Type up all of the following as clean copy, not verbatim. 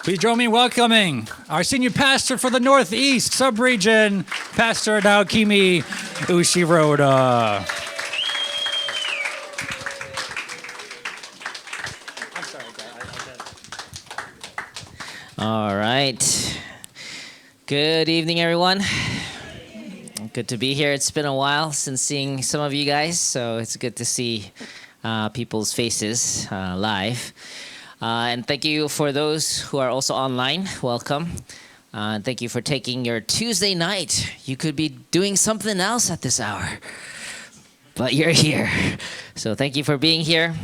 Please join me in welcoming our senior pastor for the Northeast Subregion, Pastor Naokimi Ushiroda. All right. Good evening, everyone. Good to be here. It's been a while since seeing some of you guys, so it's good to see people's faces live. And thank you for those who are also online. Welcome. Thank you for taking your Tuesday night. You could be doing something else at this hour, but you're here. So thank you for being here.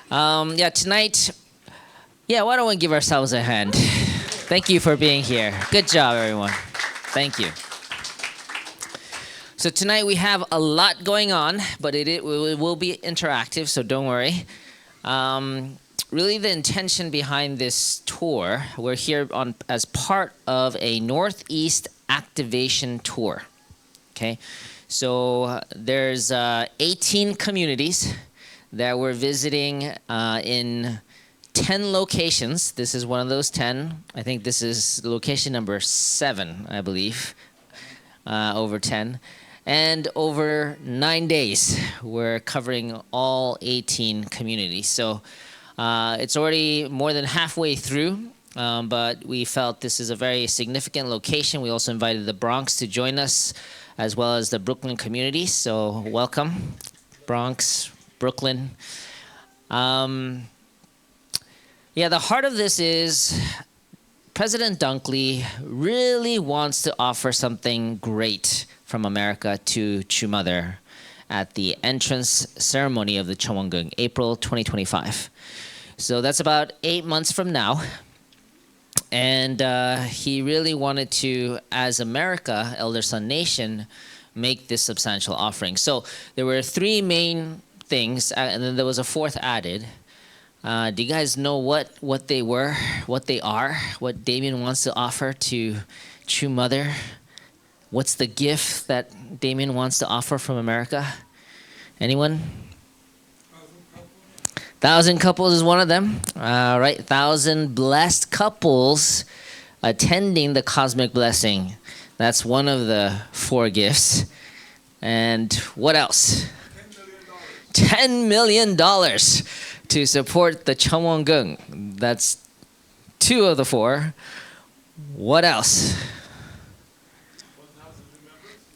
Tonight, why don't we give ourselves a hand? Thank you for being here. Good job, everyone. Thank you. So tonight we have a lot going on, but it will be interactive, so don't worry. Really, the intention behind this tour, we're here as part of a Northeast Activation Tour. Okay, so there's 18 communities that we're visiting in 10 locations. This is one of those 10. I think this is location number 7, I believe, over 10. And over 9 days, we're covering all 18 communities. So it's already more than halfway through, but we felt this is a very significant location. We also invited the Bronx to join us, as well as the Brooklyn community. So welcome, Bronx, Brooklyn. The heart of this is President Dunkley really wants to offer something great from America to Chumother at the entrance ceremony of the Cheongung, April 2025. So that's about 8 months from now. And he really wanted to, as America, Elder Son Nation, make this substantial offering. So there were 3 main things, and then there was a 4th added. Do you guys know what they were, what they are, what Damien wants to offer to Chumother? What's the gift that Damien wants to offer from America? Anyone? 1,000 couples is one of them. All right, 1,000 blessed couples attending the cosmic blessing. That's one of the 4 gifts. And what else? $10 million to support the Cheongung. That's 2 of the 4. What else?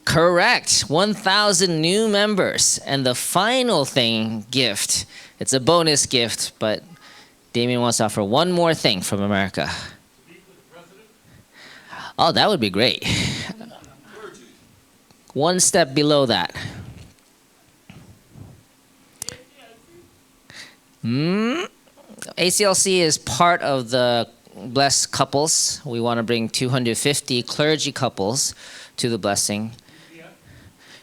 Correct, 1,000 new members. And the final gift, it's a bonus gift, but Damien wants to offer one more thing from America. Oh, that would be great. One step below that. ACLC is part of the blessed couples. We want to bring 250 clergy couples to the blessing.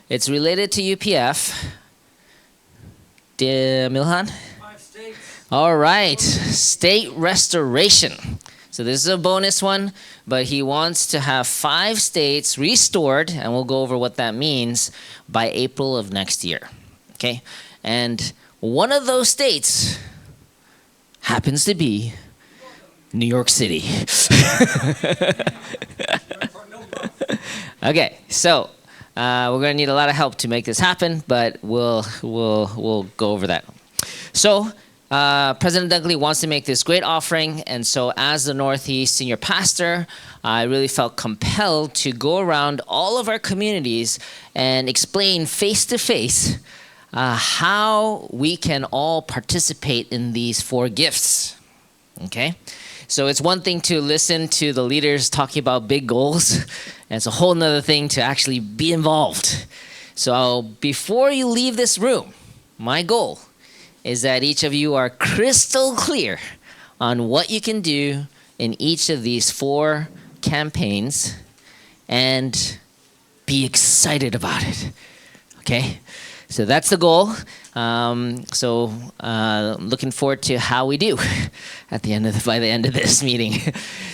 It's related to UPF. Milhan? 5 states. All right, state restoration. So this is a bonus one, but he wants to have 5 states restored, and we'll go over what that means by April of next year. Okay, and one of those states happens to be New York City. Okay, so we're going to need a lot of help to make this happen, but we'll go over that. So President Dunkley wants to make this great offering, and so as the Northeast senior pastor, I really felt compelled to go around all of our communities and explain face to face how we can all participate in these 4 gifts. Okay? So it's one thing to listen to the leaders talking about big goals, and it's a whole nother thing to actually be involved. So before you leave this room, my goal is that each of you are crystal clear on what you can do in each of these 4 campaigns and be excited about it. Okay? So that's the goal. Looking forward to how we do by the end of this meeting.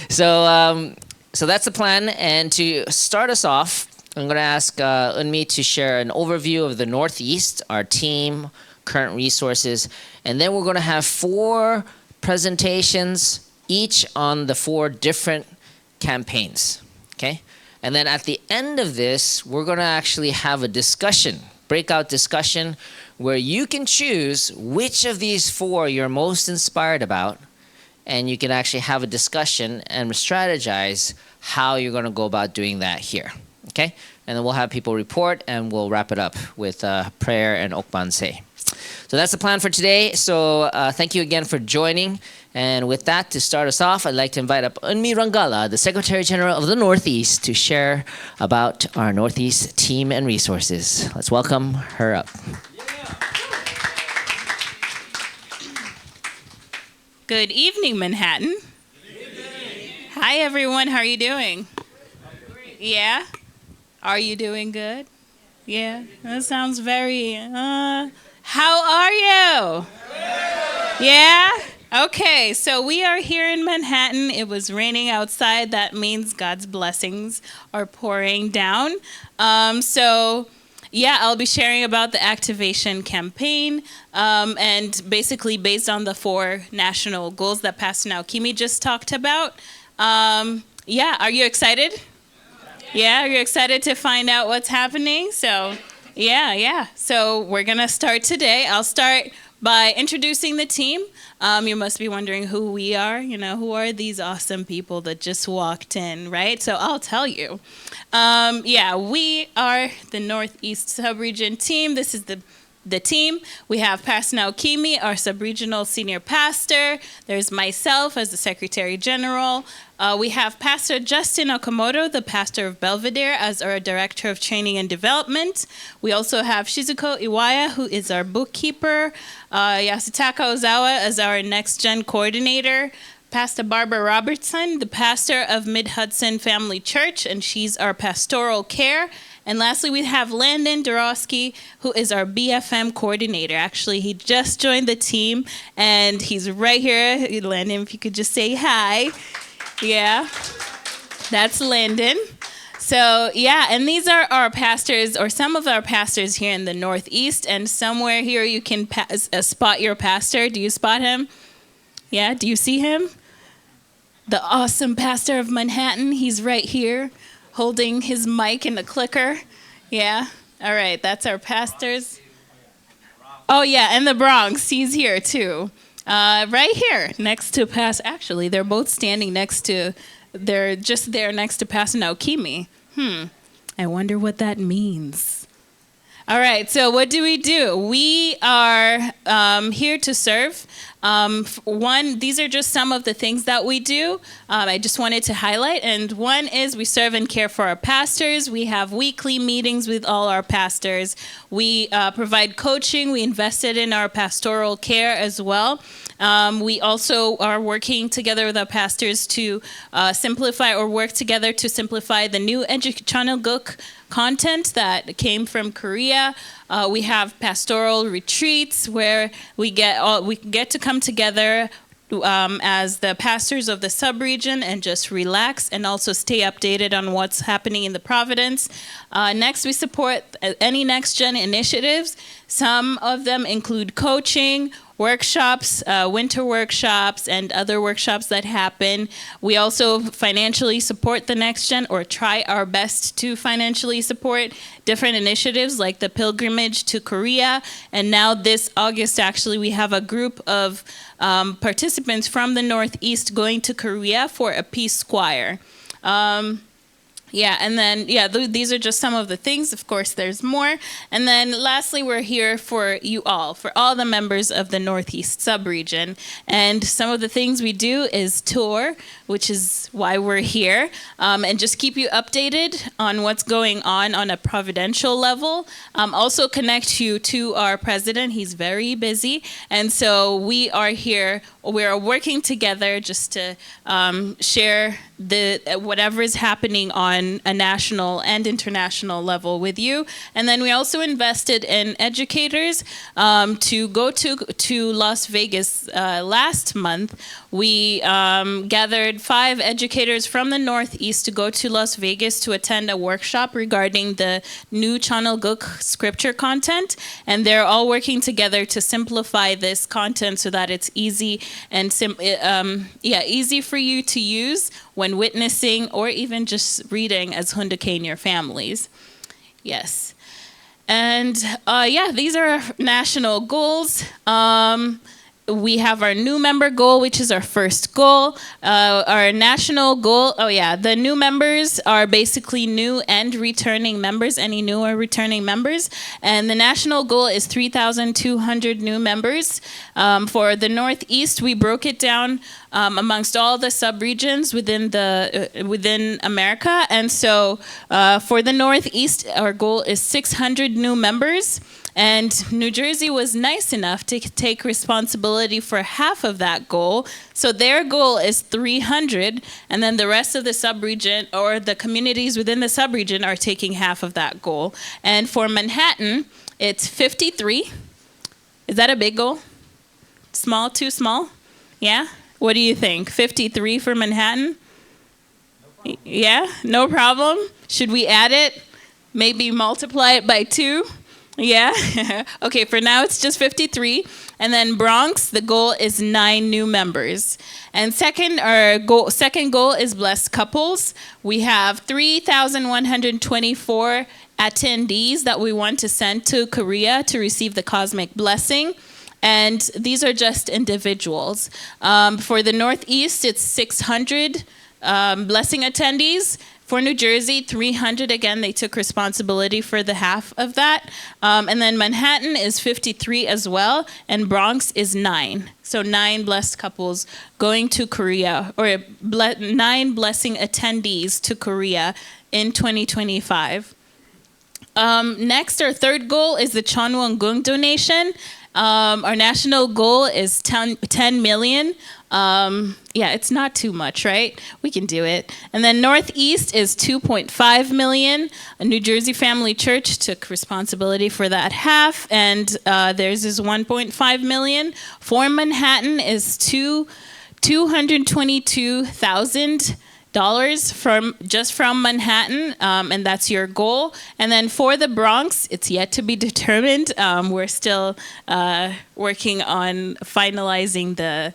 So that's the plan. And to start us off, I'm going to ask Eunmi to share an overview of the Northeast, our team, current resources, and then we're going to have 4 presentations each on the 4 different campaigns. Okay? And then at the end of this, we're going to actually have a discussion, breakout discussion, where you can choose which of these 4 you're most inspired about, and you can actually have a discussion and strategize how you're going to go about doing that here. Okay? And then we'll have people report, and we'll wrap it up with prayer and okbanse. So that's the plan for today. So thank you again for joining. And with that, to start us off, I'd like to invite up Unmi Rangala, the Secretary General of the Northeast, to share about our Northeast team and resources. Let's welcome her up. Good evening, Manhattan. Good evening. Hi, everyone. How are you doing? Yeah? Are you doing good? Yeah? That sounds very, how are you? Yeah? Okay, so we are here in Manhattan. It was raining outside. That means God's blessings are pouring down. Yeah, I'll be sharing about the activation campaign, and basically based on the 4 national goals that Pastor Naokimi just talked about. Yeah, are you excited? Yeah, are you excited to find out what's happening? So, yeah. So we're going to start today. I'll start by introducing the team. You must be wondering who we are. You know, who are these awesome people that just walked in, right? So I'll tell you. Yeah, we are the Northeast Subregion team. This is the team. We have Pastor Naokimi, our Subregional Senior Pastor. There's myself as the Secretary General. We have Pastor Justin Okamoto, the pastor of Belvedere, as our Director of Training and Development. We also have Shizuko Iwaya, who is our bookkeeper. Yasutaka Ozawa as our Next Gen Coordinator. Pastor Barbara Robertson, the pastor of Mid-Hudson Family Church, and she's our pastoral care. And lastly, we have Landon Dorosky, who is our BFM coordinator. Actually, he just joined the team, and he's right here. Landon, if you could just say hi. Yeah, that's Landon. So, yeah, and these are our pastors, or some of our pastors here in the Northeast, and somewhere here you can spot your pastor. Do you spot him? Yeah, do you see him? The awesome pastor of Manhattan, he's right here, holding his mic and a clicker. Yeah, all right, that's our pastors. Oh, yeah, and the Bronx, he's here too. Right here, next to actually, they're both standing they're just there next to Pastor Naokimi. I wonder what that means. All right, so what do? We are here to serve. These are just some of the things that we do. I just wanted to highlight. And one is we serve and care for our pastors. We have weekly meetings with all our pastors. We provide coaching. We invested in our pastoral care as well. We also are working together with our pastors to work together to simplify the new Channelguk content that came from Korea. We have pastoral retreats where we get to come together as the pastors of the subregion and just relax and also stay updated on what's happening in the Providence. Next, we support any Next Gen initiatives. Some of them include coaching, workshops, winter workshops, and other workshops that happen. We also financially support the Next Gen, or try our best to financially support different initiatives like the pilgrimage to Korea. And now this August, actually, we have a group of participants from the Northeast going to Korea for a peace choir. These are just some of the things. Of course, there's more. And then lastly, we're here for you all, for all the members of the Northeast subregion. And some of the things we do is tour, which is why we're here, and just keep you updated on what's going on a providential level. Also connect you to our president. He's very busy. And so we are here. We are working together just to share whatever is happening on on a national and international level with you. And then we also invested in educators to go to Las Vegas last month. We gathered 5 educators from the Northeast to go to Las Vegas to attend a workshop regarding the new Chanalguk scripture content, and they're all working together to simplify this content so that it's easy and easy for you to use when witnessing or even just reading as Hundake in your families. Yes. And these are our national goals. We have our new member goal, which is our first goal. Our national goal, the new members are basically new and returning members, any new or returning members. And the national goal is 3,200 new members. For the Northeast, we broke it down amongst all the subregions within America. And so for the Northeast, our goal is 600 new members. And New Jersey was nice enough to take responsibility for half of that goal. So their goal is 300, and then the rest of the subregion or the communities within the subregion are taking half of that goal. And for Manhattan, it's 53. Is that a big goal? Small, too small? Yeah? What do you think? 53 for Manhattan? No, yeah, no problem. Should we add it? Maybe multiply it by 2? Yeah. Okay, for now it's just 53. And then Bronx, the goal is 9 new members. And second goal is blessed couples. We have 3,124 attendees that we want to send to Korea to receive the cosmic blessing. And these are just individuals. For the Northeast, it's 600 blessing attendees. For New Jersey, 300, again, they took responsibility for the half of that. And then Manhattan is 53 as well, and Bronx is 9. So 9 blessed couples going to Korea, or 9 blessing attendees to Korea in 2025. Next, our third goal is the Chonwongung donation. Our national goal is 10 million. It's not too much, right? We can do it. And then Northeast is 2.5 million. A New Jersey Family Church took responsibility for that half, and theirs is 1.5 million. For Manhattan is $222,000 from Manhattan, and that's your goal. And then for the Bronx, it's yet to be determined. We're still working on finalizing the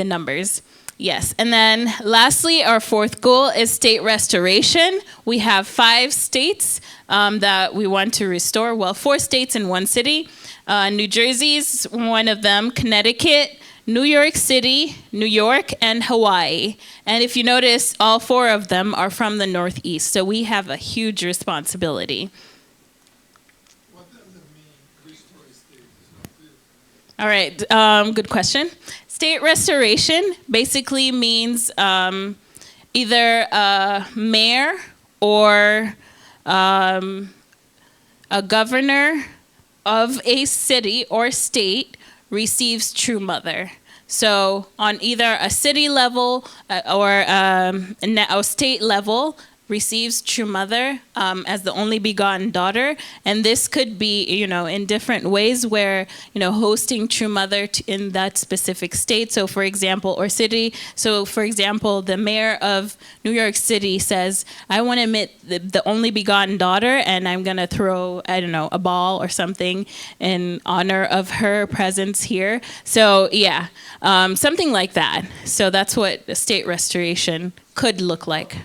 numbers. Yes. And then lastly, our fourth goal is state restoration. We have 5 states that we want to restore. Well, 4 states and 1 city. New Jersey's one of them, Connecticut, New York City, New York, and Hawaii. And if you notice, all 4 of them are from the Northeast. So we have a huge responsibility. What does it mean, restore a state? All right, good question. State restoration basically means either a mayor or a governor of a city or state receives True Mother. So on either a city level or a state level, receives True Mother as the only begotten daughter. And this could be, in different ways where, hosting True Mother in that specific state. So for example, or city. So for example, the mayor of New York City says, I want to admit the only begotten daughter, and I'm going to throw, a ball or something in honor of her presence here. So yeah, something like that. So that's what state restoration could look like.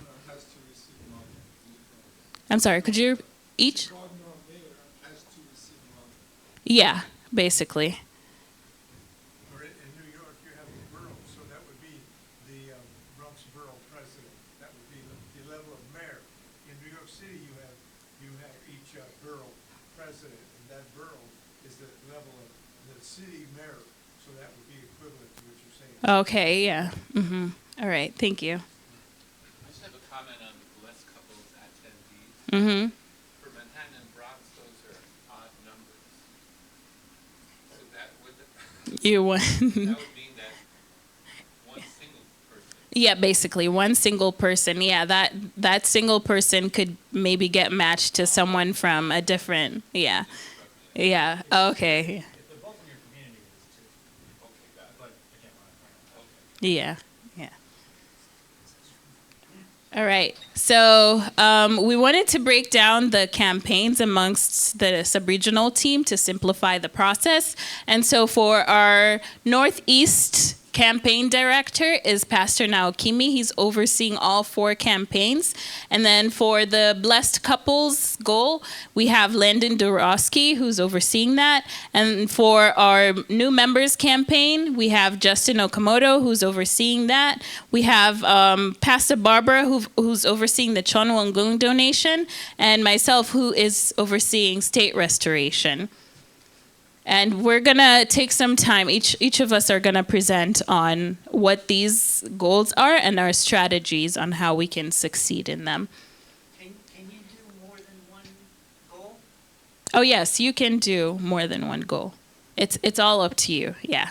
I'm sorry, could you each? Yeah, basically. In New York, you have the borough, so that would be the Bronx Borough President. That would be the level of mayor. In New York City, you have each borough president, and that borough is the level of the city mayor. So that would be equivalent to what you're saying. Okay, yeah. All right, thank you. Mm-hmm. For Manhattan and Bronx, those are odd numbers. So that would You won. that would mean that one single person Yeah, basically one single person. Yeah, that single person could maybe get matched to someone from a different. Yeah, yeah. Okay. Yeah, yeah. All right. So we wanted to break down the campaigns amongst the sub-regional team to simplify the process. And so for our Northeast campaign director is Pastor Naokimi. He's overseeing all 4 campaigns. And then for the Blessed Couples goal, we have Landon Dorosky, who's overseeing that. And for our new members campaign, we have Justin Okamoto, who's overseeing that. We have Pastor Barbara, who's overseeing the Chonwongung donation, and myself, who is overseeing state restoration. And we're going to take some time. Each of us are going to present on what these goals are and our strategies on how we can succeed in them. Can you do more than one goal? Oh, yes, you can do more than one goal. It's all up to you. Yeah.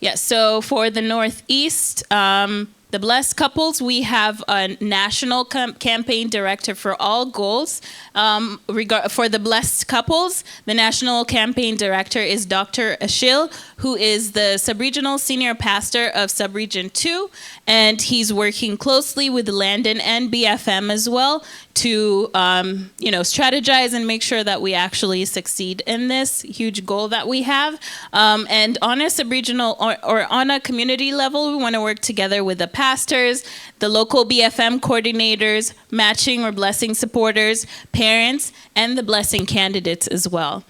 Yeah, so for the Northeast, the Blessed Couples, we have a national campaign director for all goals. For the Blessed Couples, the national campaign director is Dr. Ashil, who is the sub-regional senior pastor of Sub-Region 2, and he's working closely with Landon and BFM as well to strategize and make sure that we actually succeed in this huge goal that we have. And on a sub-regional or on a community level, we want to work together with the pastors, the local BFM coordinators, matching or blessing supporters, parents, and the blessing candidates as well.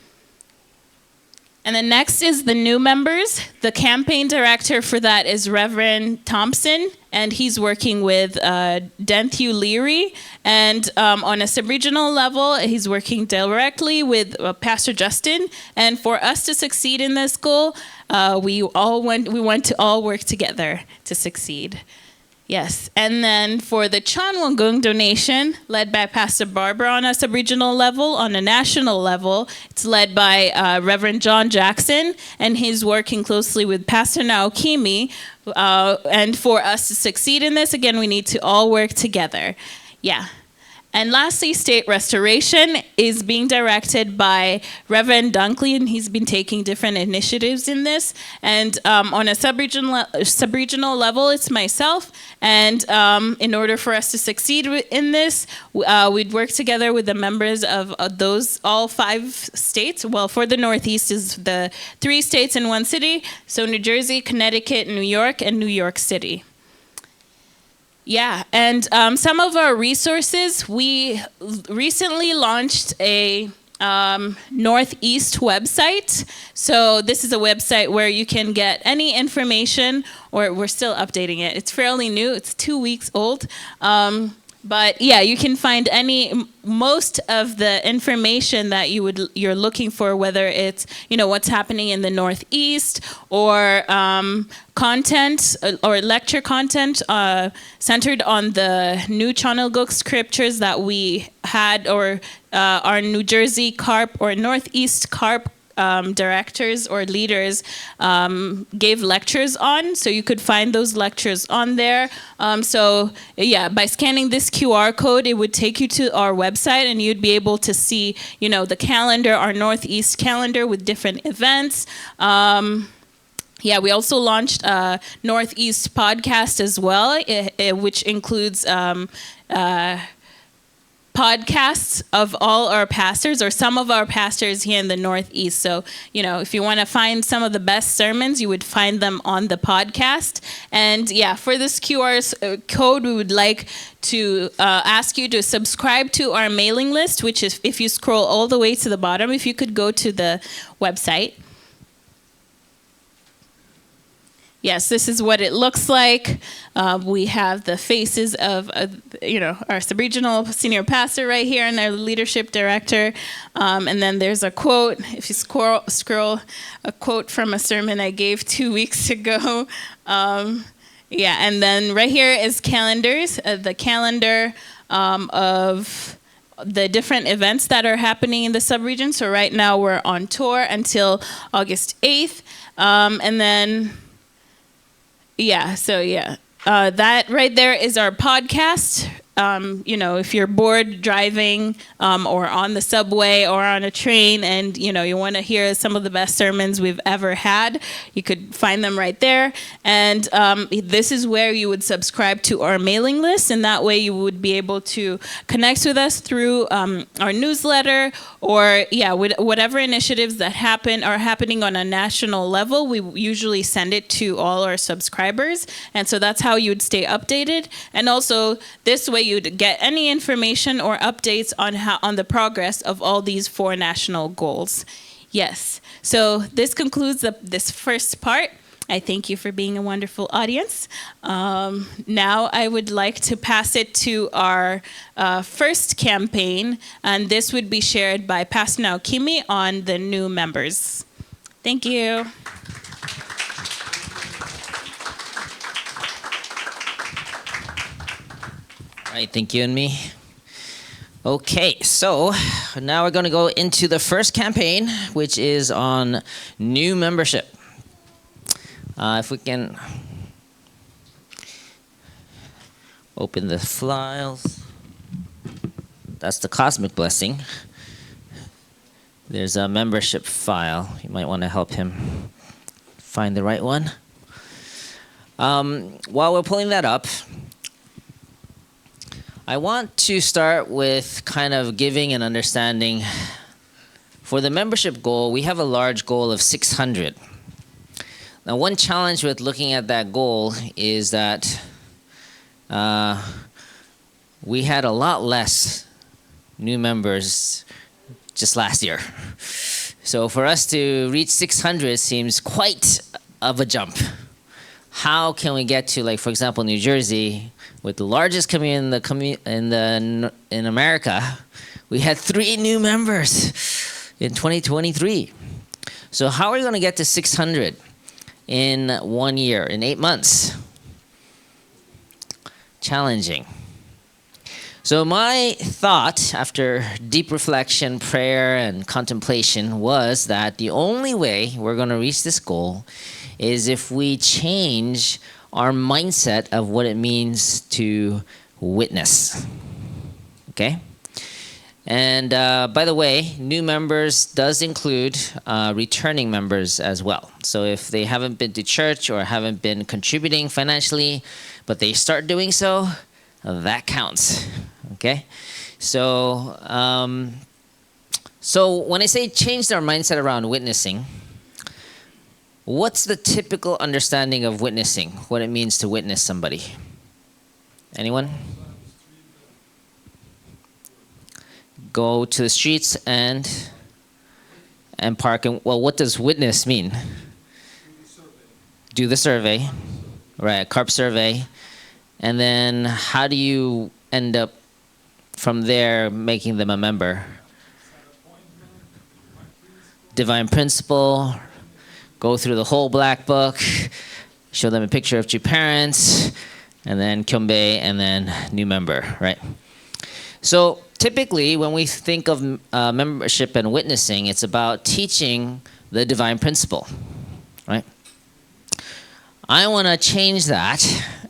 And then next is the new members. The campaign director for that is Reverend Thompson, and he's working with Denthu Leary. And on a sub-regional level, he's working directly with Pastor Justin. And for us to succeed in this goal, we want to all work together to succeed. Yes, and then for the Chonwongung donation, led by Pastor Barbara on a sub-regional level, on a national level, it's led by Reverend John Jackson, and he's working closely with Pastor Naokimi. And for us to succeed in this, again, we need to all work together. Yeah. And lastly, state restoration is being directed by Reverend Dunkley, and he's been taking different initiatives in this. And on a sub-regional level, it's myself. And in order for us to succeed in this, we'd work together with the members of all 5 states. Well, for the Northeast is the 3 states in 1 city. So New Jersey, Connecticut, New York, and New York City. Yeah, and some of our resources, we recently launched a Northeast website. So this is a website where you can get any information, or we're still updating it. It's fairly new, it's 2 weeks old. But yeah, you can find most of the information that you're looking for, whether it's what's happening in the Northeast or content or lecture content centered on the new Chonwongung scriptures that we had, or our New Jersey CARP or Northeast CARP directors or leaders gave lectures on, so you could find those lectures on there. So yeah, by scanning this QR code, it would take you to our website, and you'd be able to see, the calendar, our Northeast calendar with different events. Yeah, we also launched a Northeast podcast as well, which includes podcasts of all our pastors, or some of our pastors here in the Northeast. So, if you want to find some of the best sermons, you would find them on the podcast. And yeah, for this QR code, we would like to ask you to subscribe to our mailing list, which is, if you scroll all the way to the bottom, if you could go to the website. Yes, this is what it looks like. We have the faces of, our sub-regional senior pastor right here, and our leadership director. And then there's a quote. If you scroll, a quote from a sermon I gave 2 weeks ago. Yeah, and then right here is calendars, the calendar of the different events that are happening in the sub-region. So right now we're on tour until August 8th. And then... Yeah, so yeah. That right there is our podcast. If you're bored driving or on the subway or on a train and, you want to hear some of the best sermons we've ever had, you could find them right there. And this is where you would subscribe to our mailing list. And that way you would be able to connect with us through our newsletter or, whatever initiatives that are happening on a national level. We usually send it to all our subscribers. And so that's how you would stay updated. And also this way you'd get any information or updates on the progress of all these 4 national goals. Yes. So this concludes this first part. I thank you for being a wonderful audience. Now I would like to pass it to our first campaign, and this would be shared by Pastor Naokimi on the new members. Thank you. All right, thank you and me. Okay, so now we're going to go into the first campaign, which is on new membership. If we can open the files. That's the Cosmic Blessing. There's a membership file. You might want to help him find the right one. While we're pulling that up, I want to start with kind of giving an understanding. For the membership goal, we have a large goal of 600. Now, one challenge with looking at that goal is that we had a lot less new members just last year. So for us to reach 600 seems quite of a jump. How can we get to, like, for example, New Jersey, with the largest community in America? We had 3 new members in 2023. So how are we going to get to 600 in 1 year, in 8 months? Challenging. So my thought, after deep reflection, prayer, and contemplation, was that the only way we're going to reach this goal is if we change our mindset of what it means to witness. Okay? And by the way, new members does include returning members as well. So if they haven't been to church or haven't been contributing financially, but they start doing so, that counts. Okay? So when I say change our mindset around witnessing, what's the typical understanding of witnessing? What it means to witness somebody? Anyone? Go to the streets and park. And, well, what does witness mean? Do the survey. Right, CARP survey. And then how do you end up from there making them a member? Divine Principle. Go through the whole black book, show them a picture of 2 parents, and then Kyombe, and then new member, right? So typically, when we think of membership and witnessing, it's about teaching the divine principle, right? I want to change that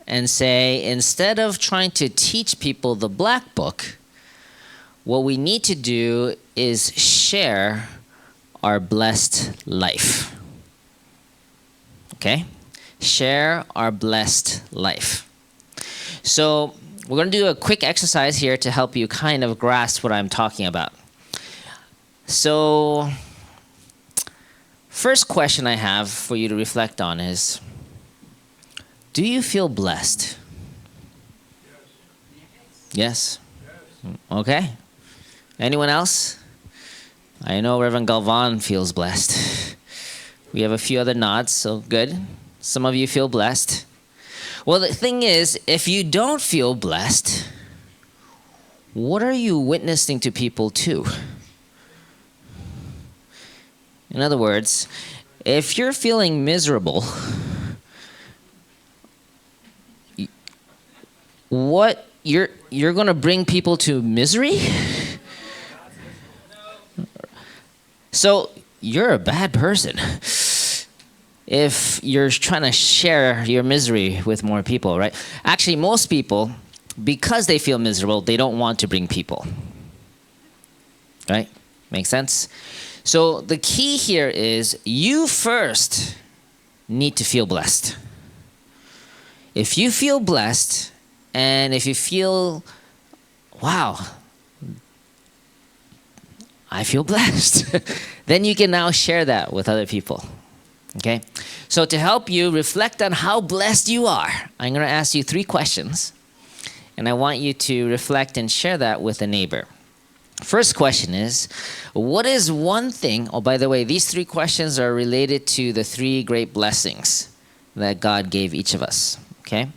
and say, instead of trying to teach people the black book, what we need to do is share our blessed life. Okay? Share our blessed life. So we're going to do a quick exercise here to help you kind of grasp what I'm talking about. So first question I have for you to reflect on is, do you feel blessed? Yes? Okay. Anyone else? I know Reverend Galvan feels blessed. We have a few other nods, so good. Some of you feel blessed. Well, the thing is, if you don't feel blessed, what are you witnessing to people to? In other words, if you're feeling miserable, what you're going to bring people to misery? So you're a bad person. if you're trying to share your misery with more people, right? Actually, most people, because they feel miserable, they don't want to bring people. Right? Make sense? So the key here is you first need to feel blessed. If you feel blessed, and if you feel, wow, I feel blessed, then you can now share that with other people. Okay? So to help you reflect on how blessed you are, I'm going to ask you 3 questions, and I want you to reflect and share that with a neighbor. First question is, what is one thing, oh, by the way, these 3 questions are related to the 3 great blessings that God gave each of us, okay?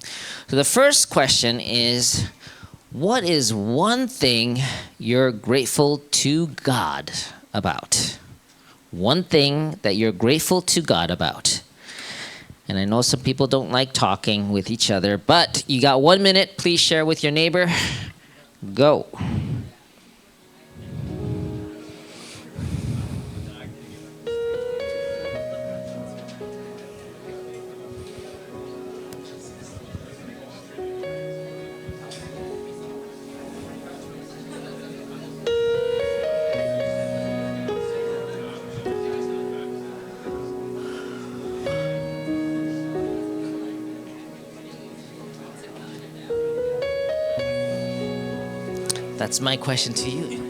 So the first question is, what is one thing you're grateful to God about? One thing that you're grateful to God about. And I know some people don't like talking with each other, but you got 1 minute. Please share with your neighbor. Go. That's my question to you.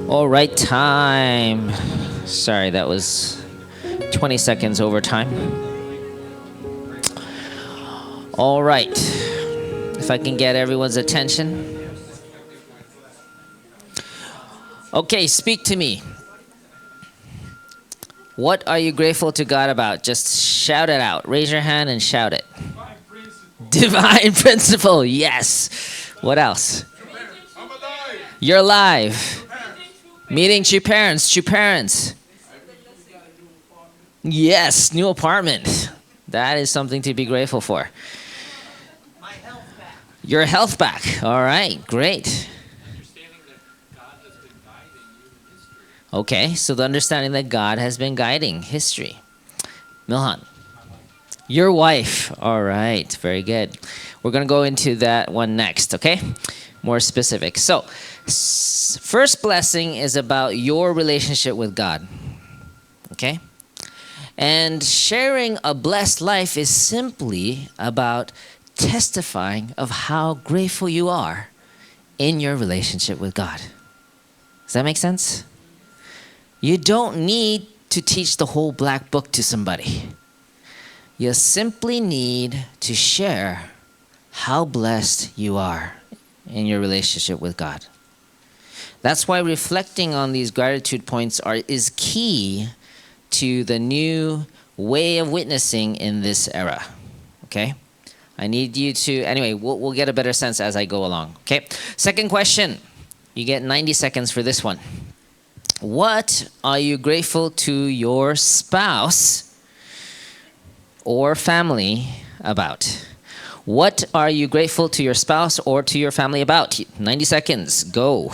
All right, time. Sorry, that was 20 seconds over time. All right. If I can get everyone's attention. Okay, speak to me. What are you grateful to God about? Just shout it out. Raise your hand and shout it. Divine principle, yes. What else? I'm alive. You're alive. Meeting true parents, true parents. Yes, new apartment. That is something to be grateful for. My health back. Your health back. All right, great. Understanding that God has been guiding you in history. Okay, so the understanding that God has been guiding history. Milhan. Your wife. All right, very good. We're going to go into that one next, okay? More specific. So, first blessing is about your relationship with God, okay? And sharing a blessed life is simply about testifying of how grateful you are in your relationship with God. Does that make sense? You don't need to teach the whole black book to somebody. You simply need to share how blessed you are in your relationship with God. That's why reflecting on these gratitude points is key to the new way of witnessing in this era. Okay? I need you to, anyway, we'll get a better sense as I go along. Okay? Second question. You get 90 seconds for this one. What are you grateful to your spouse or family about? What are you grateful to your spouse or to your family about? 90 seconds. Go.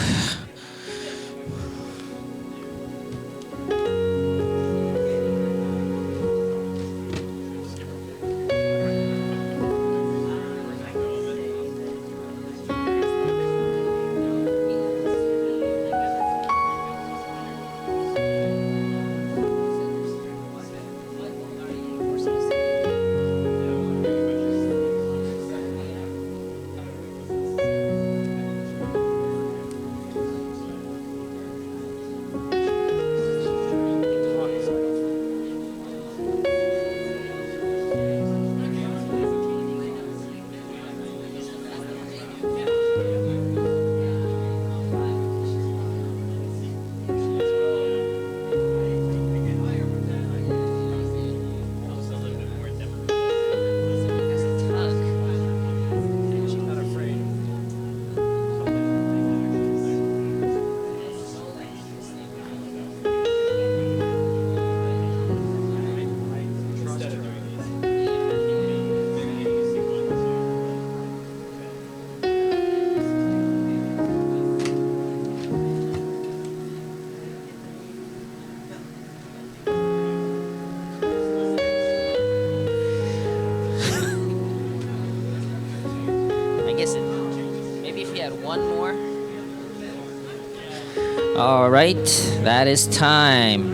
All right, that is time.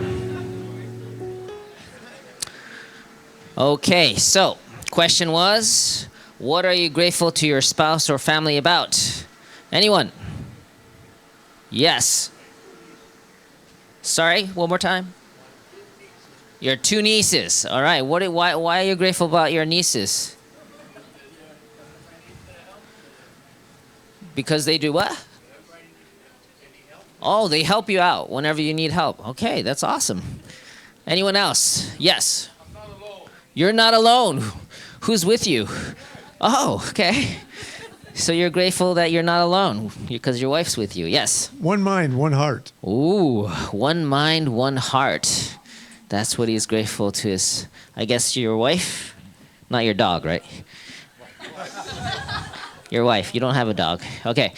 Okay, so question was, what are you grateful to your spouse or family about? Anyone? Yes. Sorry, one more time. Your 2 nieces. All right. Why are you grateful about your nieces? Because they do what? Oh, they help you out whenever you need help. Okay, that's awesome. Anyone else? Yes. You're not alone. Who's with you? Oh, okay. So you're grateful that you're not alone because your wife's with you. Yes. One mind, one heart. Ooh, one mind, one heart. That's what he's grateful to his, I guess, your wife? Not your dog, right? Your wife. You don't have a dog. Okay.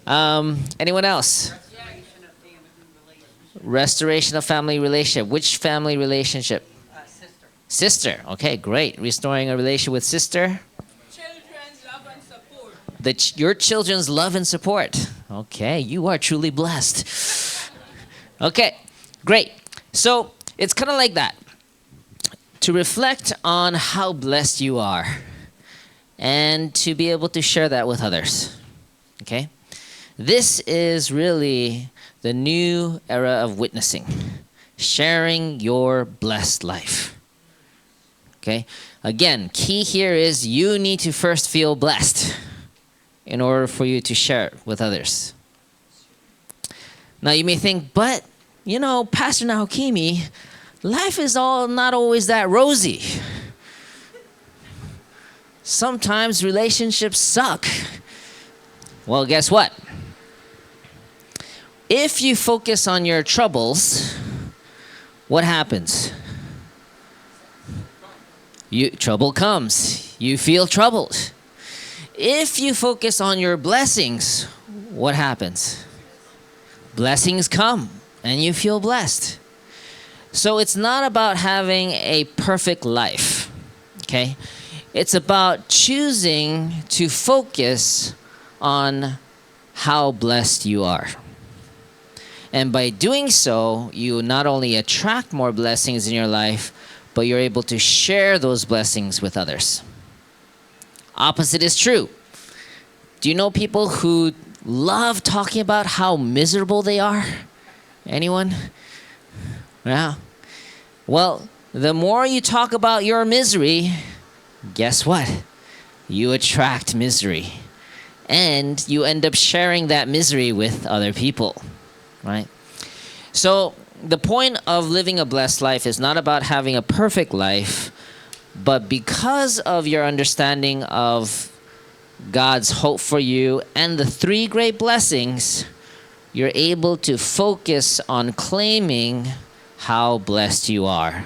Anyone else? Restoration of family relationship. Which family relationship? Sister. Sister. Okay, great. Restoring a relationship with sister. Children's love and support. Your children's love and support. Okay, you are truly blessed. Okay, great. So it's kind of like that. To reflect on how blessed you are and to be able to share that with others. Okay? This is really the new era of witnessing, sharing your blessed life. Okay? Again, key here is you need to first feel blessed in order for you to share it with others. Now you may think, but, Pastor Naokimi, life is not always that rosy. Sometimes relationships suck. Well, guess what? If you focus on your troubles, what happens? Trouble comes. You feel troubled. If you focus on your blessings, what happens? Blessings come and you feel blessed. So it's not about having a perfect life, okay? It's about choosing to focus on how blessed you are. And by doing so, you not only attract more blessings in your life, but you're able to share those blessings with others. Opposite is true. Do you know people who love talking about how miserable they are? Anyone? Yeah. Well, the more you talk about your misery, guess what? You attract misery. And you end up sharing that misery with other people, right? So the point of living a blessed life is not about having a perfect life, but because of your understanding of God's hope for you and the 3 great blessings, you're able to focus on claiming how blessed you are.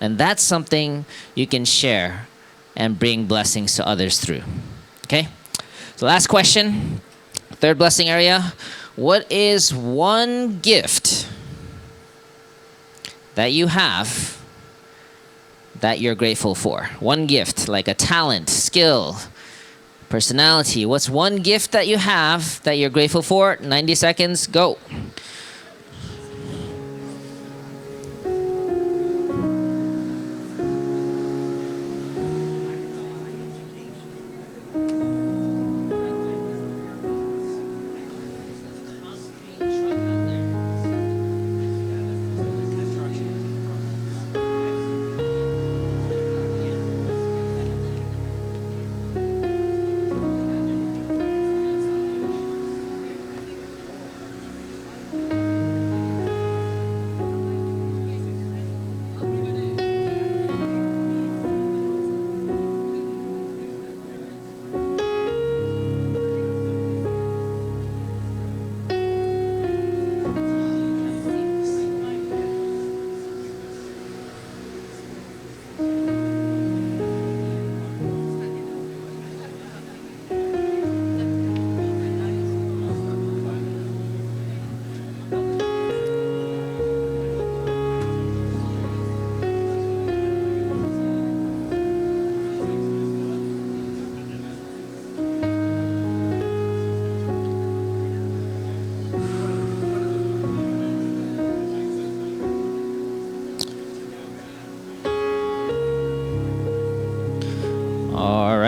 And that's something you can share and bring blessings to others through. Okay? So last question, 3rd blessing area. What is one gift that you have that you're grateful for? One gift, like a talent, skill, personality. What's one gift that you have that you're grateful for? 90 seconds, go.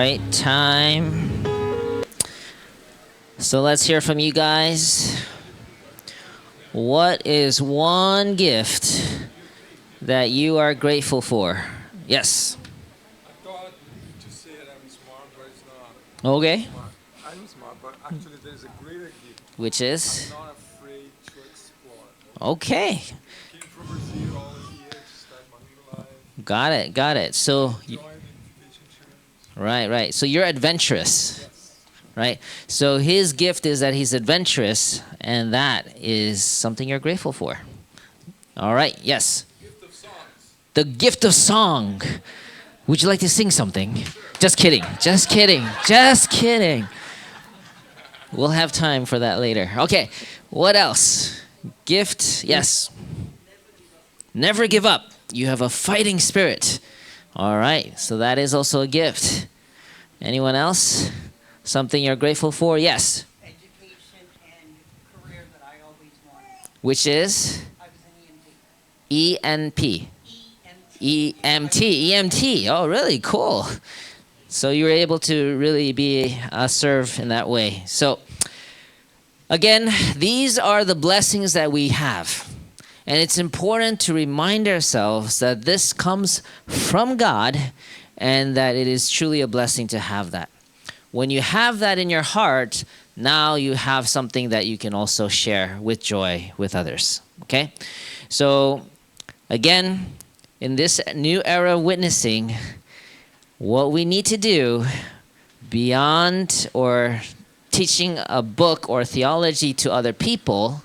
right, time. So let's hear from you guys. What is one gift that you are grateful for? Yes. I thought to say that I'm smart, but it's not. Okay. Smart. I'm smart, but actually there's a greater gift. Which is? I'm not afraid to explore. Okay. Came from Brazil all the years, start my new life, Got it. Got it. So, join the relationships. right. So you're adventurous. Right? So his gift is that he's adventurous, and that is something you're grateful for. All right. Yes. Gift of songs. The gift of song. Would you like to sing something? Just kidding. Just kidding. Just kidding. We'll have time for that later. Okay. What else? Gift. Yes. Never give up. You have a fighting spirit. All right. So that is also a gift. Anyone else? Something you're grateful for? Yes. Education and career that I always wanted. Which is? I was an ENP. EMT. EMT. Oh, really? Cool. So you were able to really be serve in that way. So again, these are the blessings that we have. And it's important to remind ourselves that this comes from God and that it is truly a blessing to have that. When you have that in your heart, now you have something that you can also share with joy with others. Okay? So, again, in this new era of witnessing, what we need to do beyond or teaching a book or theology to other people,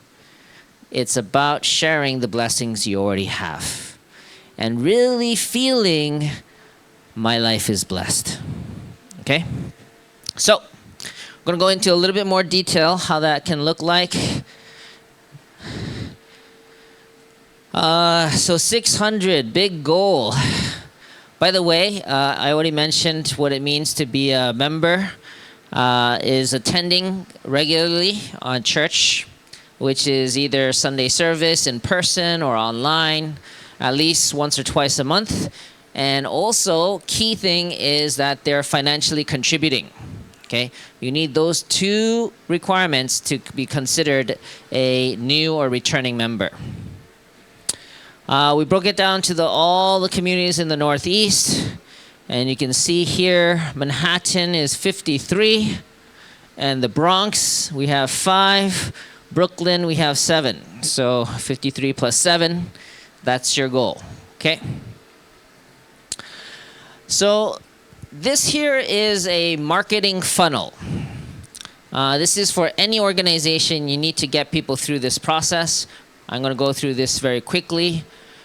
it's about sharing the blessings you already have and really feeling my life is blessed. Okay? So, I'm going to go into a little bit more detail how that can look like. So 600, big goal. By the way, I already mentioned what it means to be a member, is attending regularly on church, which is either Sunday service in person or online, at least once or twice a month. And also, key thing is that they're financially contributing. Okay, you need those two requirements to be considered a new or returning member. We broke it down to all the communities in the Northeast, and you can see here Manhattan is 53, and the Bronx we have 5, Brooklyn we have 7. So 53 plus 7, that's your goal. Okay. So this here is a marketing funnel. This is for any organization. You need to get people through this process. I'm going to go through this very quickly.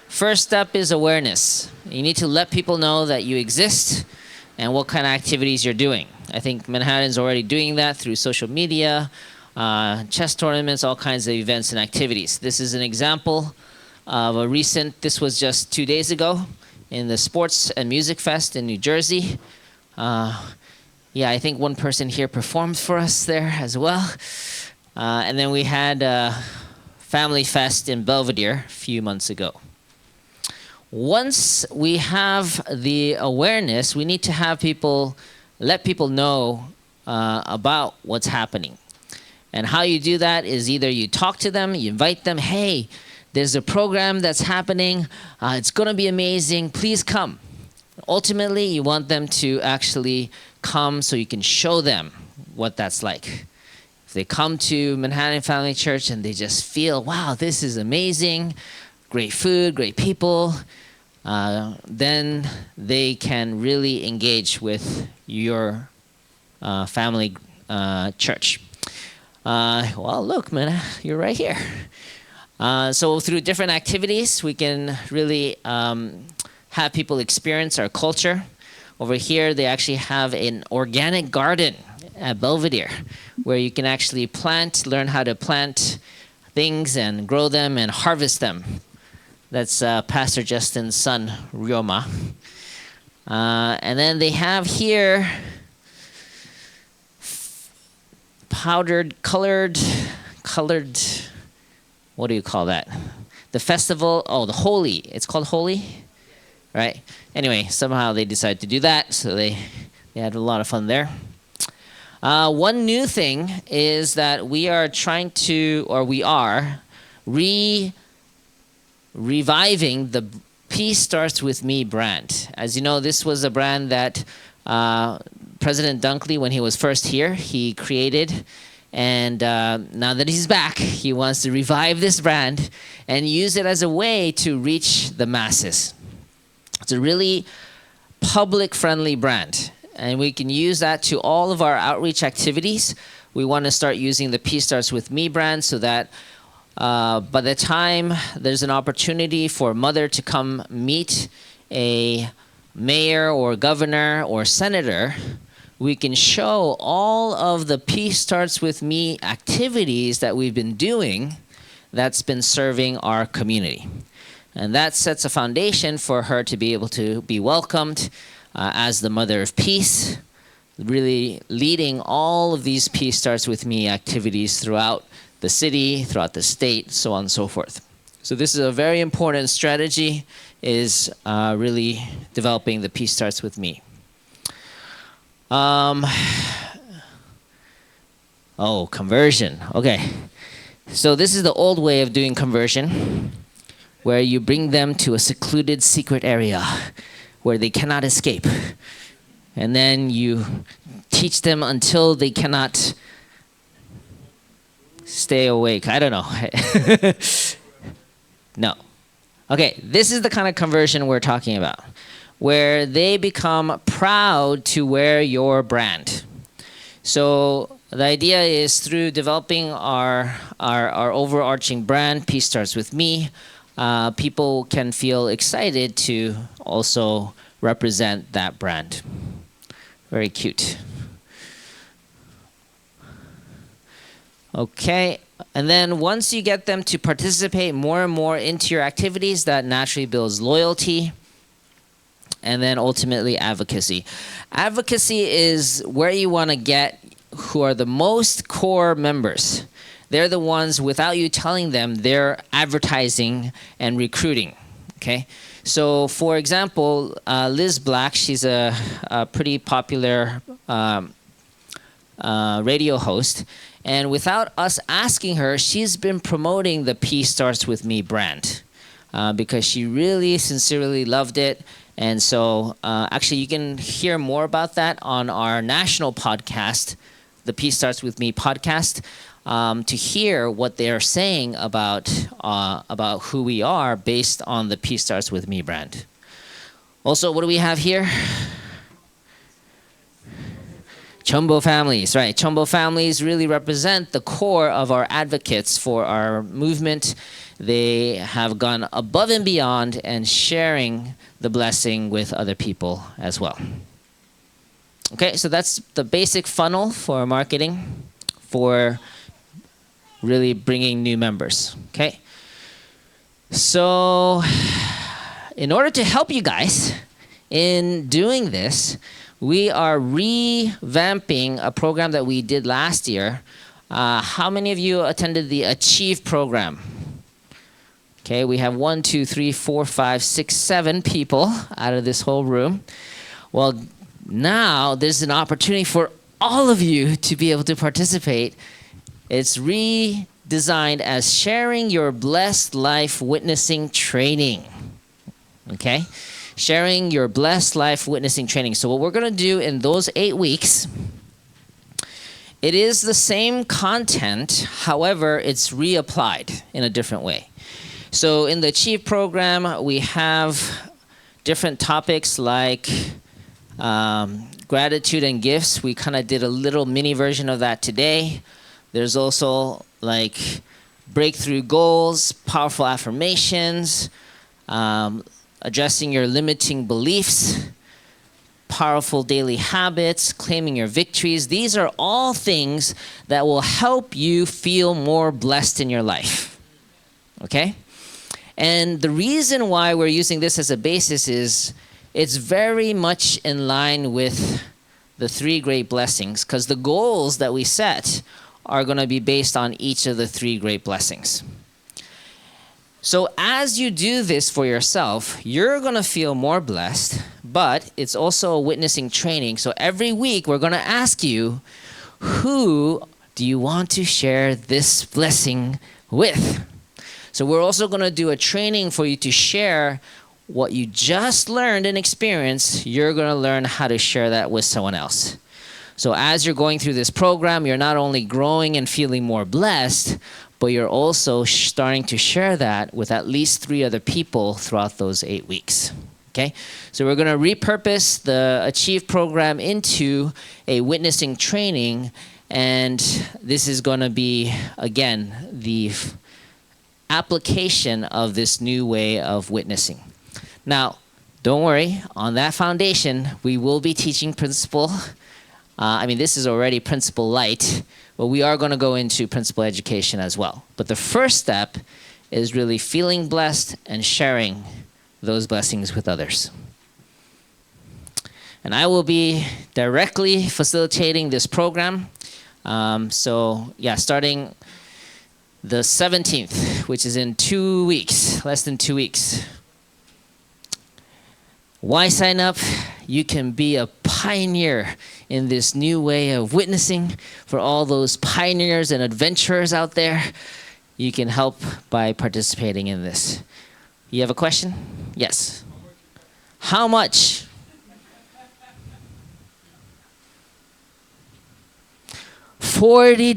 First step is awareness. You need to let people know that you exist and what kind of activities you're doing. I think Manhattan's already doing that through social media, chess tournaments, all kinds of events and activities. This is an example of a recent, this was just 2 days ago in the Sports and Music Fest in New Jersey. Yeah, I think one person here performed for us there as well. And then we had Family Fest in Belvedere a few months ago. Once we have the awareness, we need to have people, let people know about what's happening. And how you do that is either you talk to them, you invite them, hey, there's a program that's happening, it's gonna be amazing, please come. Ultimately, you want them to actually come so you can show them what that's like. If they come to Manhattan Family Church and they just feel, wow, this is amazing, great food, great people, then they can really engage with your family church. Well, look, man, you're right here. So through different activities, we can really have people experience our culture. Over here, they actually have an organic garden at Belvedere where you can actually plant, learn how to plant things and grow them and harvest them. That's Pastor Justin's son, Ryoma. And then they have here colored, what do you call that? The festival, the Holy. It's called Holy, right? Anyway, somehow they decided to do that, so they They had a lot of fun there. One new thing is that we are reviving the Peace Starts With Me brand. As you know, this was a brand that President Dunkley, when he was first here, he created. And now that he's back, he wants to revive this brand and use it as a way to reach the masses. It's a really public-friendly brand, and we can use that to all of our outreach activities. We want to start using the Peace Starts With Me brand so that by the time there's an opportunity for a mother to come meet a mayor or governor or senator, we can show all of the Peace Starts With Me activities that we've been doing that's been serving our community. And that sets a foundation for her to be able to be welcomed as the Mother of Peace, really leading all of these Peace Starts With Me activities throughout the city, throughout the state, so on and so forth. So this is a very important strategy, is really developing the Peace Starts With Me. Conversion. Okay. So this is the old way of doing conversion, where you bring them to a secluded secret area where they cannot escape. And then you teach them until they cannot stay awake. I don't know. No. Okay, this is the kind of conversion we're talking about, where they become proud to wear your brand. So the idea is through developing our overarching brand, Peace Starts With Me, people can feel excited to also represent that brand. Very cute. Okay, and then once you get them to participate more and more into your activities, that naturally builds loyalty, and then ultimately advocacy. Advocacy is where you want to get who are the most core members. They're the ones, without you telling them, they're advertising and recruiting, okay? So, for example, Liz Black, she's a pretty popular radio host, and without us asking her, she's been promoting the Peace Starts With Me brand because she really sincerely loved it. And so actually you can hear more about that on our national podcast, the Peace Starts With Me podcast, to hear what they're saying about who we are based on the Peace Starts With Me brand. Also, what do we have here? Chumbo families, right? Chumbo families really represent the core of our advocates for our movement. They have gone above and beyond and sharing the blessing with other people as well. Okay, so that's the basic funnel for marketing, for really bringing new members, okay? So in order to help you guys in doing this, we are revamping a program that we did last year. How many of you attended the Achieve program? Okay, we have 1, 2, 3, 4, 5, 6, 7 people out of this whole room. Well, now there's an opportunity for all of you to be able to participate. It's redesigned as Sharing Your Blessed Life Witnessing Training. Okay? Sharing Your Blessed Life Witnessing Training. So what we're going to do in those 8 weeks, it is the same content, however, it's reapplied in a different way. So in the Achieve program, we have different topics like gratitude and gifts. We kind of did a little mini version of that today. There's also like breakthrough goals, powerful affirmations, addressing your limiting beliefs, powerful daily habits, claiming your victories. These are all things that will help you feel more blessed in your life. Okay? And the reason why we're using this as a basis is it's very much in line with the 3 great blessings, because the goals that we set are going to be based on each of the 3 great blessings. So as you do this for yourself, you're going to feel more blessed, but it's also a witnessing training. So every week we're going to ask you, who do you want to share this blessing with? So we're also going to do a training for you to share what you just learned and experienced. You're going to learn how to share that with someone else. So as you're going through this program, you're not only growing and feeling more blessed, but you're also starting to share that with at least 3 other people throughout those 8 weeks. Okay? So we're going to repurpose the Achieve program into a witnessing training, and this is going to be, again, the application of this new way of witnessing. Now, don't worry, on that foundation, we will be teaching principle. This is already principle light, but we are going to go into principle education as well. But the first step is really feeling blessed and sharing those blessings with others. And I will be directly facilitating this program. Starting the 17th, which is in 2 weeks, less than 2 weeks. Why sign up? You can be a pioneer in this new way of witnessing. For all those pioneers and adventurers out there, you can help by participating in this. You have a question? Yes. How much? $40.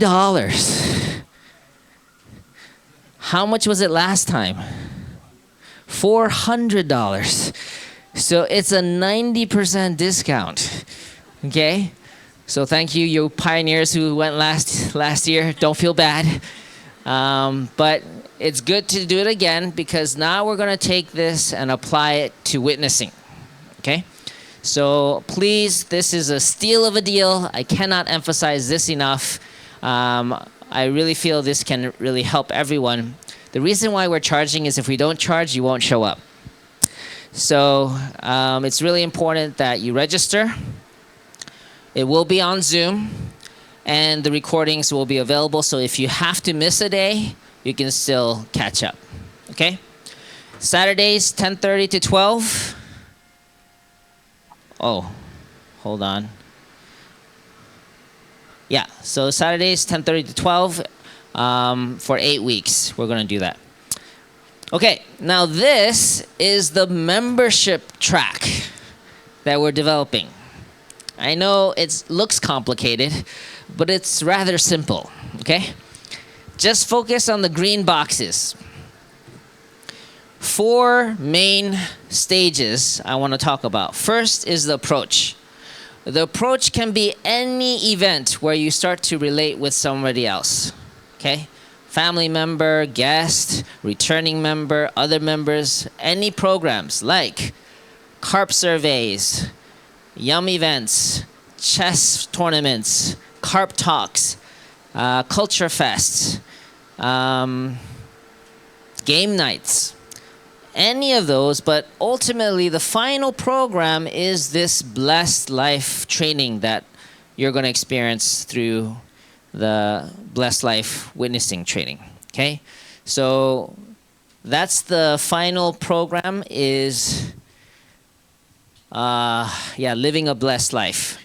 How much was it last time? $400. So it's a 90% discount. Okay? So thank you, you pioneers who went last year. Don't feel bad. But it's good to do it again, because now we're going to take this and apply it to witnessing. Okay? So please, this is a steal of a deal. I cannot emphasize this enough. I really feel this can really help everyone. The reason why we're charging is if we don't charge, you won't show up. So it's really important that you register. It will be on Zoom, and the recordings will be available. So if you have to miss a day, you can still catch up. Okay? Saturdays, 10:30 to 12. Oh, hold on. Yeah, so Saturdays, 10:30 to 12 for 8 weeks. We're going to do that. Okay, now this is the membership track that we're developing. I know it looks complicated, but it's rather simple, okay? Just focus on the green boxes. 4 main stages I want to talk about. First is the approach. The approach can be any event where you start to relate with somebody else, okay? Family member, guest, returning member, other members, any programs like carp surveys, yum events, chess tournaments, carp talks, culture fests, game nights, any of those. But ultimately the final program is this Blessed Life training that you're going to experience through the Blessed Life witnessing training. Okay, so that's the final program, is living a blessed life,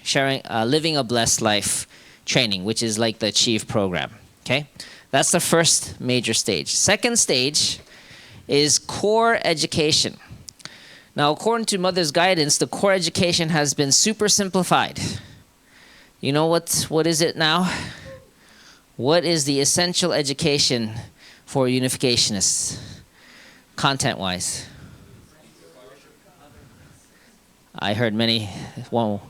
living a blessed life training, which is like the Achieve program. Okay, that's the first major stage. Second stage is core education. Now, according to Mother's Guidance, the core education has been super simplified. You know what is it now? What is the essential education for unificationists, content-wise? I heard many. Whoa.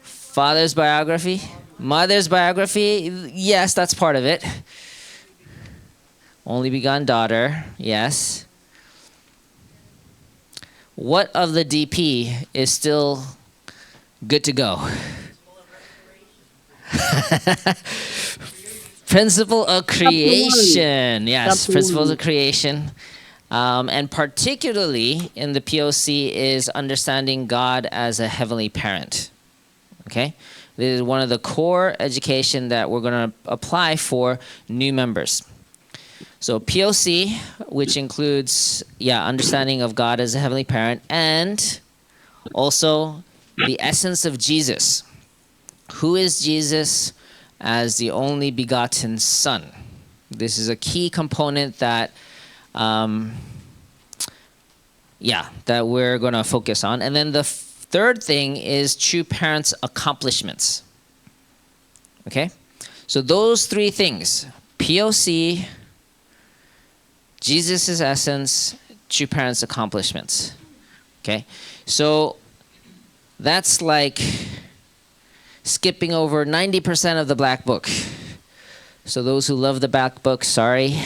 Father's biography? Mother's biography? Yes, that's part of it. Only begotten daughter, yes. What of the DP is still good to go? Principle of creation. Yes, Absolutely. principles of creation. And particularly in the POC is understanding God as a heavenly parent. Okay? This is one of the core education that we're going to apply for new members. So POC, which includes, understanding of God as a heavenly parent, and Also, the essence of Jesus. Who is Jesus as the only begotten Son? This is a key component that, that we're going to focus on. And then the third thing is true parents' accomplishments. Okay? So those three things, POC, Jesus' essence, true parents' accomplishments. Okay? So that's like skipping over 90% of the black book. So those who love the black book, sorry,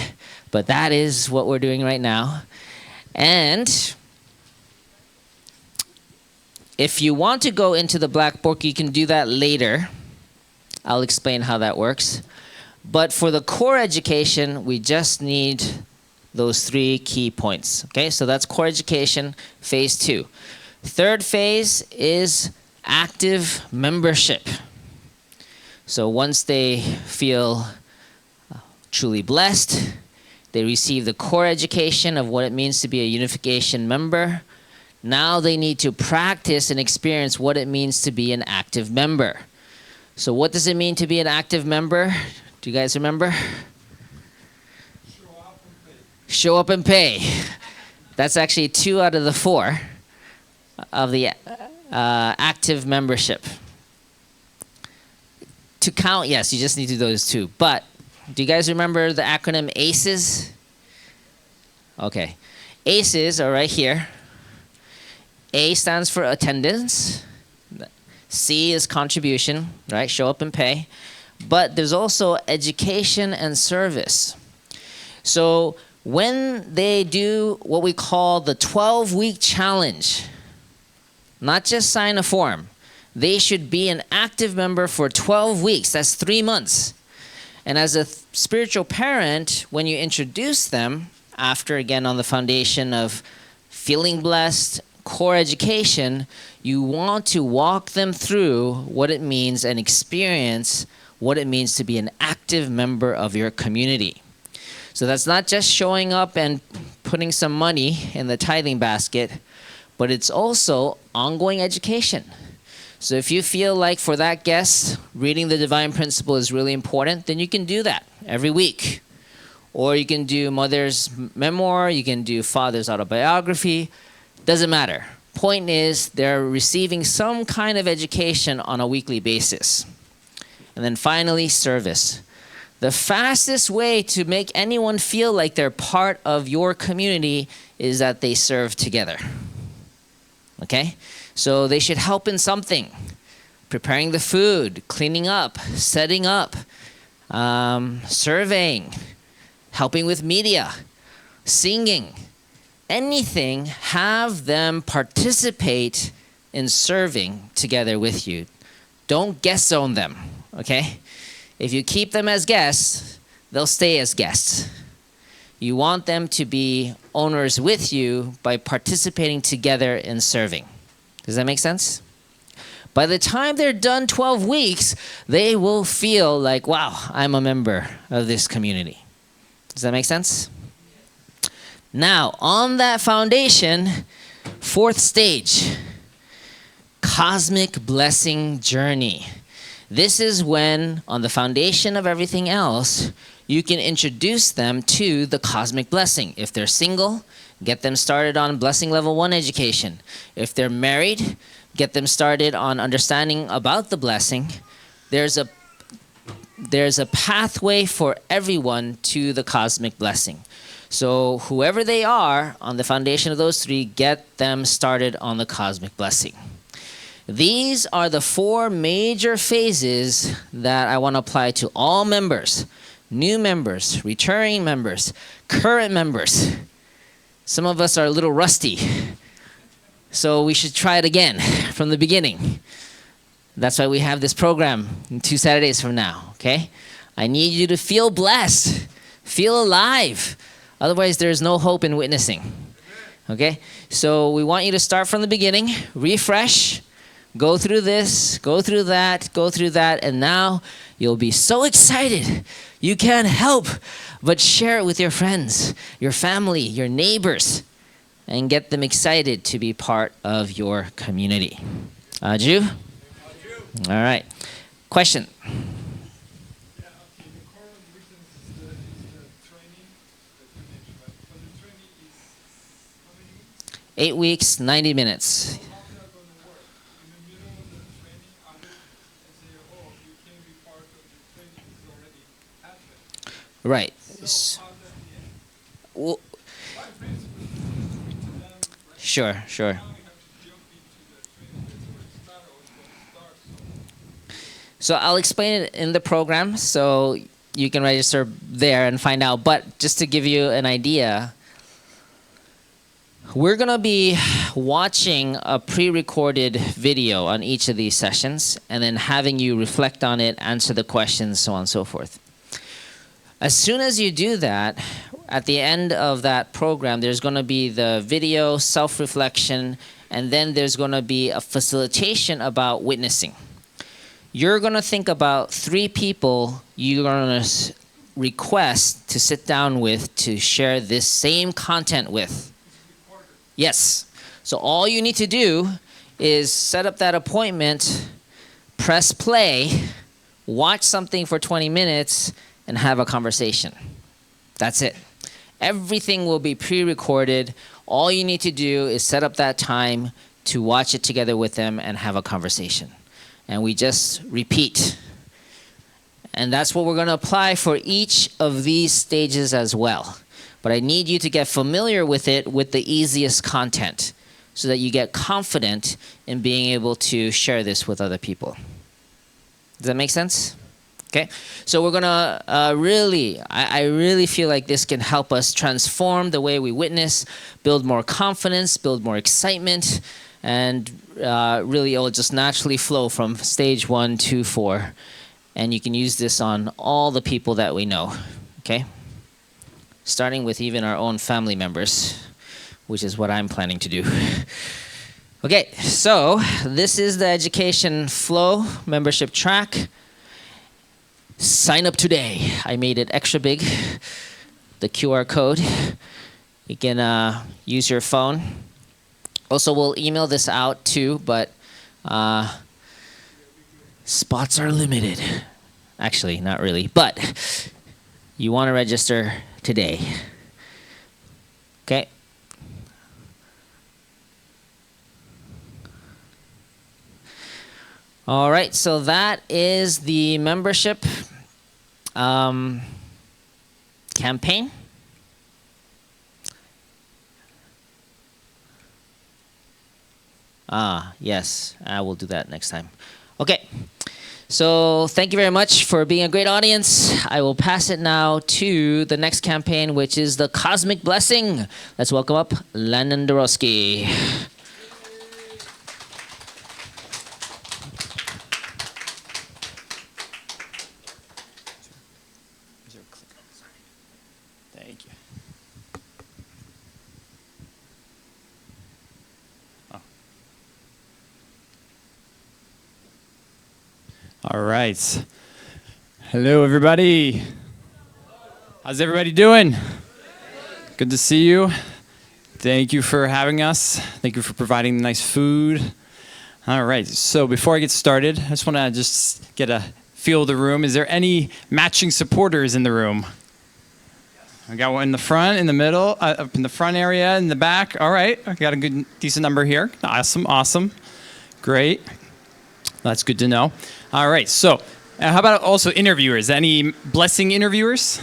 but that is what we're doing right now. And if you want to go into the black book, you can do that later. I'll explain how that works. But for the core education, we just need those three key points. Okay, so that's core education, phase 2. Third phase is active membership. So once they feel truly blessed, they receive the core education of what it means to be a unification member. Now they need to practice and experience what it means to be an active member. So what does it mean to be an active member? Do you guys remember? Show up and pay. That's actually 2 out of the 4 of the active membership. To count, yes, you just need to do those 2. But do you guys remember the acronym ACEs? Okay. ACEs are right here. A stands for attendance. C is contribution, right? Show up and pay. But there's also education and service. So when they do what we call the 12-week challenge, not just sign a form, they should be an active member for 12 weeks. That's 3 months. And as a spiritual parent, when you introduce them, after again on the foundation of feeling blessed, core education, you want to walk them through what it means and experience what it means to be an active member of your community. So that's not just showing up and putting some money in the tithing basket, but it's also ongoing education. So if you feel like for that guest, reading the Divine Principle is really important, then you can do that every week. Or you can do Mother's Memoir, you can do Father's Autobiography, doesn't matter. Point is, they're receiving some kind of education on a weekly basis. And then finally, service. The fastest way to make anyone feel like they're part of your community is that they serve together. Okay? So they should help in something. Preparing the food, cleaning up, setting up, surveying, helping with media, singing. Anything, have them participate in serving together with you. Don't guest zone them, okay? If you keep them as guests, they'll stay as guests. You want them to be owners with you by participating together in serving. Does that make sense? By the time they're done 12 weeks, they will feel like, wow, I'm a member of this community. Does that make sense? Now, on that foundation, 4th stage, cosmic blessing journey. This is when, on the foundation of everything else, you can introduce them to the cosmic blessing. If they're single, get them started on blessing level 1 education. If they're married, get them started on understanding about the blessing. There's a pathway for everyone to the cosmic blessing. So whoever they are, on the foundation of those 3, get them started on the cosmic blessing. These are the 4 major phases that I want to apply to all members. New members, returning members, current members. Some of us are a little rusty, so we should try it again from the beginning. That's why we have this program 2 Saturdays from now, okay? I need you to feel blessed, feel alive. Otherwise, there's no hope in witnessing, okay? So we want you to start from the beginning, refresh, go through this, go through that, and now you'll be so excited you can't help but share it with your friends, your family, your neighbors. and get them excited to be part of your community. Ju? All right. Question? Yeah, okay, the core of the business is the training that you mentioned, but the training is how many weeks? 8 weeks, 90 minutes. How's that going to work? In the middle of the training, others say, oh, you can't be part of the training, it's already happened. Right. So how does the end? Well, My principle is to them, right? sure, sure. Now we have to jump into the training, that's where it started, or it's going to start, so. So I'll explain it in the program so you can register there and find out. But just to give you an idea, we're going to be watching a pre-recorded video on each of these sessions and then having you reflect on it, answer the questions, so on and so forth. As soon as you do that, at the end of that program, there's going to be the video, self-reflection, and then there's going to be a facilitation about witnessing. You're going to think about 3 people you're going to request to sit down with to share this same content with. Yes. So all you need to do is set up that appointment, press play, watch something for 20 minutes, and have a conversation. That's it. Everything will be pre-recorded. All you need to do is set up that time to watch it together with them and have a conversation. And we just repeat. And that's what we're going to apply for each of these stages as well. But I need you to get familiar with it with the easiest content so that you get confident in being able to share this with other people. Does that make sense? Okay, so we're gonna I really feel like this can help us transform the way we witness, build more confidence, build more excitement, and really it'll just naturally flow from stage 1 to 4. And you can use this on all the people that we know, okay? Starting with even our own family members, which is what I'm planning to do. Okay, so this is the Education Flow membership track. Sign up today. I made it extra big, the QR code. You can use your phone. Also, we'll email this out too, but spots are limited. Actually, not really, but you want to register today. Okay? All right, so that is the membership campaign. Yes, I will do that next time. Okay, so thank you very much for being a great audience. I will pass it now to the next campaign, which is the Cosmic Blessing. Let's welcome up Landon Dorosky. Thank you. All right. Hello, everybody. How's everybody doing? Good to see you. Thank you for having us. Thank you for providing nice food. All right. So before I get started, I just want to get a feel of the room. Is there any matching supporters in the room? I got one in the front, in the middle, up in the front area, in the back. All right. I got a good, decent number here. Awesome. Awesome. Great. That's good to know. All right, so how about also interviewers? Any blessing interviewers?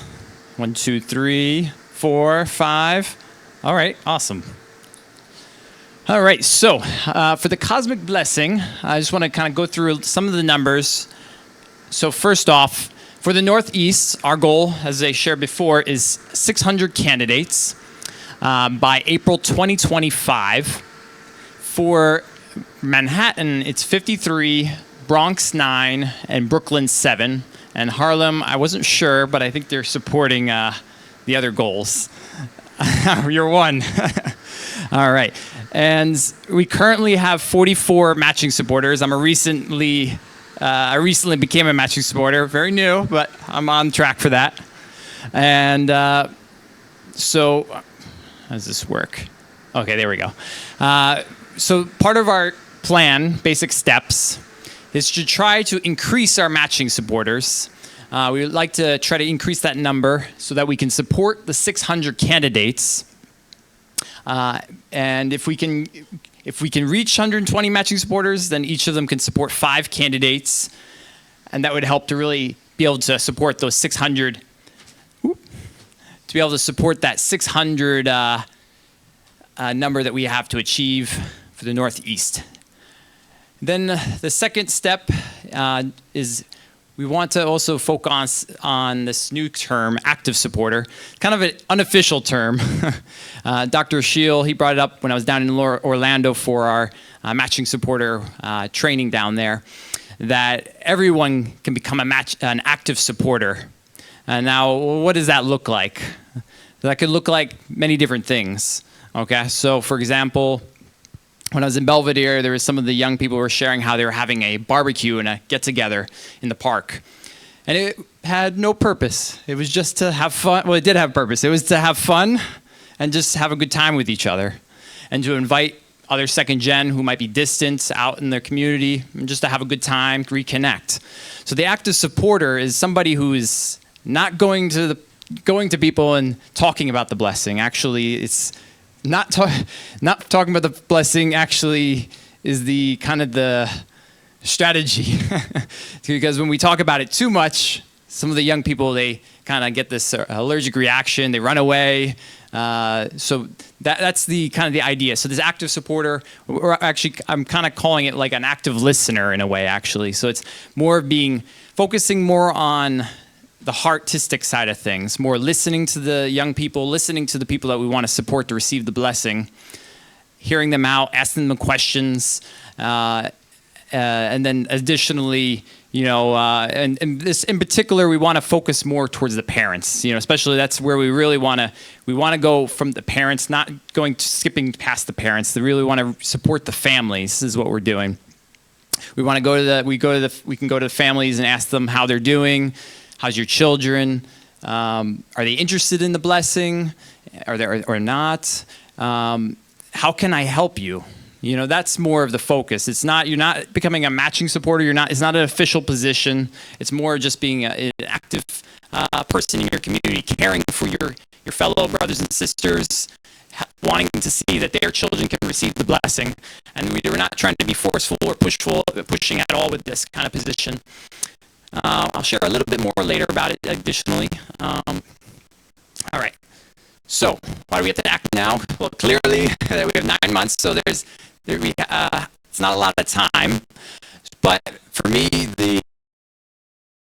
1, 2, 3, 4, 5. All right, awesome. All right, so for the Cosmic Blessing, I just want to kind of go through some of the numbers. So first off, for the Northeast, our goal, as I shared before, is 600 candidates by April 2025. For Manhattan, it's 53, Bronx 9, and Brooklyn 7. And Harlem, I wasn't sure, but I think they're supporting the other goals. You're one. All right. And we currently have 44 matching supporters. I recently became a matching supporter. Very new, but I'm on track for that. And so, how does this work? Okay, there we go. So part of our plan, basic steps, is to try to increase our matching supporters. We would like to try to increase that number so that we can support the 600 candidates. And if we can reach 120 matching supporters, then each of them can support 5 candidates, and that would help to really be able to support those 600. To be able to support that 600 number that we have to achieve for the Northeast. Then the second step is we want to also focus on this new term, active supporter, kind of an unofficial term. Dr. Scheel, he brought it up when I was down in Orlando for our matching supporter training down there, that everyone can become an active supporter. Now, what does that look like? That could look like many different things. Okay, so for example, when I was in Belvedere, there was some of the young people who were sharing how they were having a barbecue and a get-together in the park. And it had no purpose. It was just to have fun. Well, it did have purpose. It was to have fun and just have a good time with each other and to invite other second gen who might be distant out in their community and just to have a good time, reconnect. So the active supporter is somebody who is not going to people and talking about the blessing. Actually, it's not talking about the blessing actually is the kind of the strategy. Because when we talk about it too much, some of the young people, they kind of get this allergic reaction, they run away. So that's the kind of the idea. So this active supporter, I'm kind of calling it like an active listener in a way, actually. So it's more of focusing more on the artistic side of things, more listening to the young people, listening to the people that we want to support to receive the blessing, hearing them out, asking them questions, and then additionally, and this in particular, we want to focus more towards the parents. Especially that's where we really want to go from the parents, not skipping past the parents. They really want to support the families. Is what we're doing. We want to we can go to the families and ask them how they're doing. How's your children? Are they interested in the blessing? Are they or not? How can I help you? That's more of the focus. You're not becoming a matching supporter. It's not an official position. It's more just being an active person in your community, caring for your fellow brothers and sisters, wanting to see that their children can receive the blessing. And we're not trying to be forceful or pushing at all with this kind of position. I'll share a little bit more later about it additionally. All right. So why do we have to act now? Well, clearly we have 9 months, so it's not a lot of time. But for me,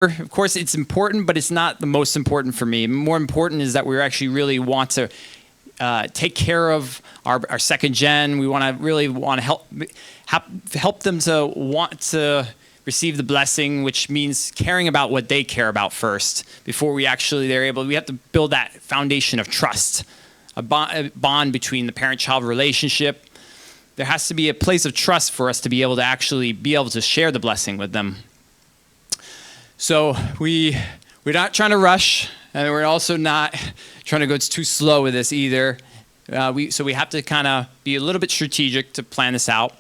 of course, it's important, but it's not the most important for me. More important is that we actually really want to take care of our second gen. We want to help them to want to receive the blessing, which means caring about what they care about first before we have to build that foundation of trust, a bond between the parent-child relationship. There has to be a place of trust for us to be able to share the blessing with them. So we're not trying to rush, and we're also not trying to go too slow with this either. So we have to kind of be a little bit strategic to plan this out.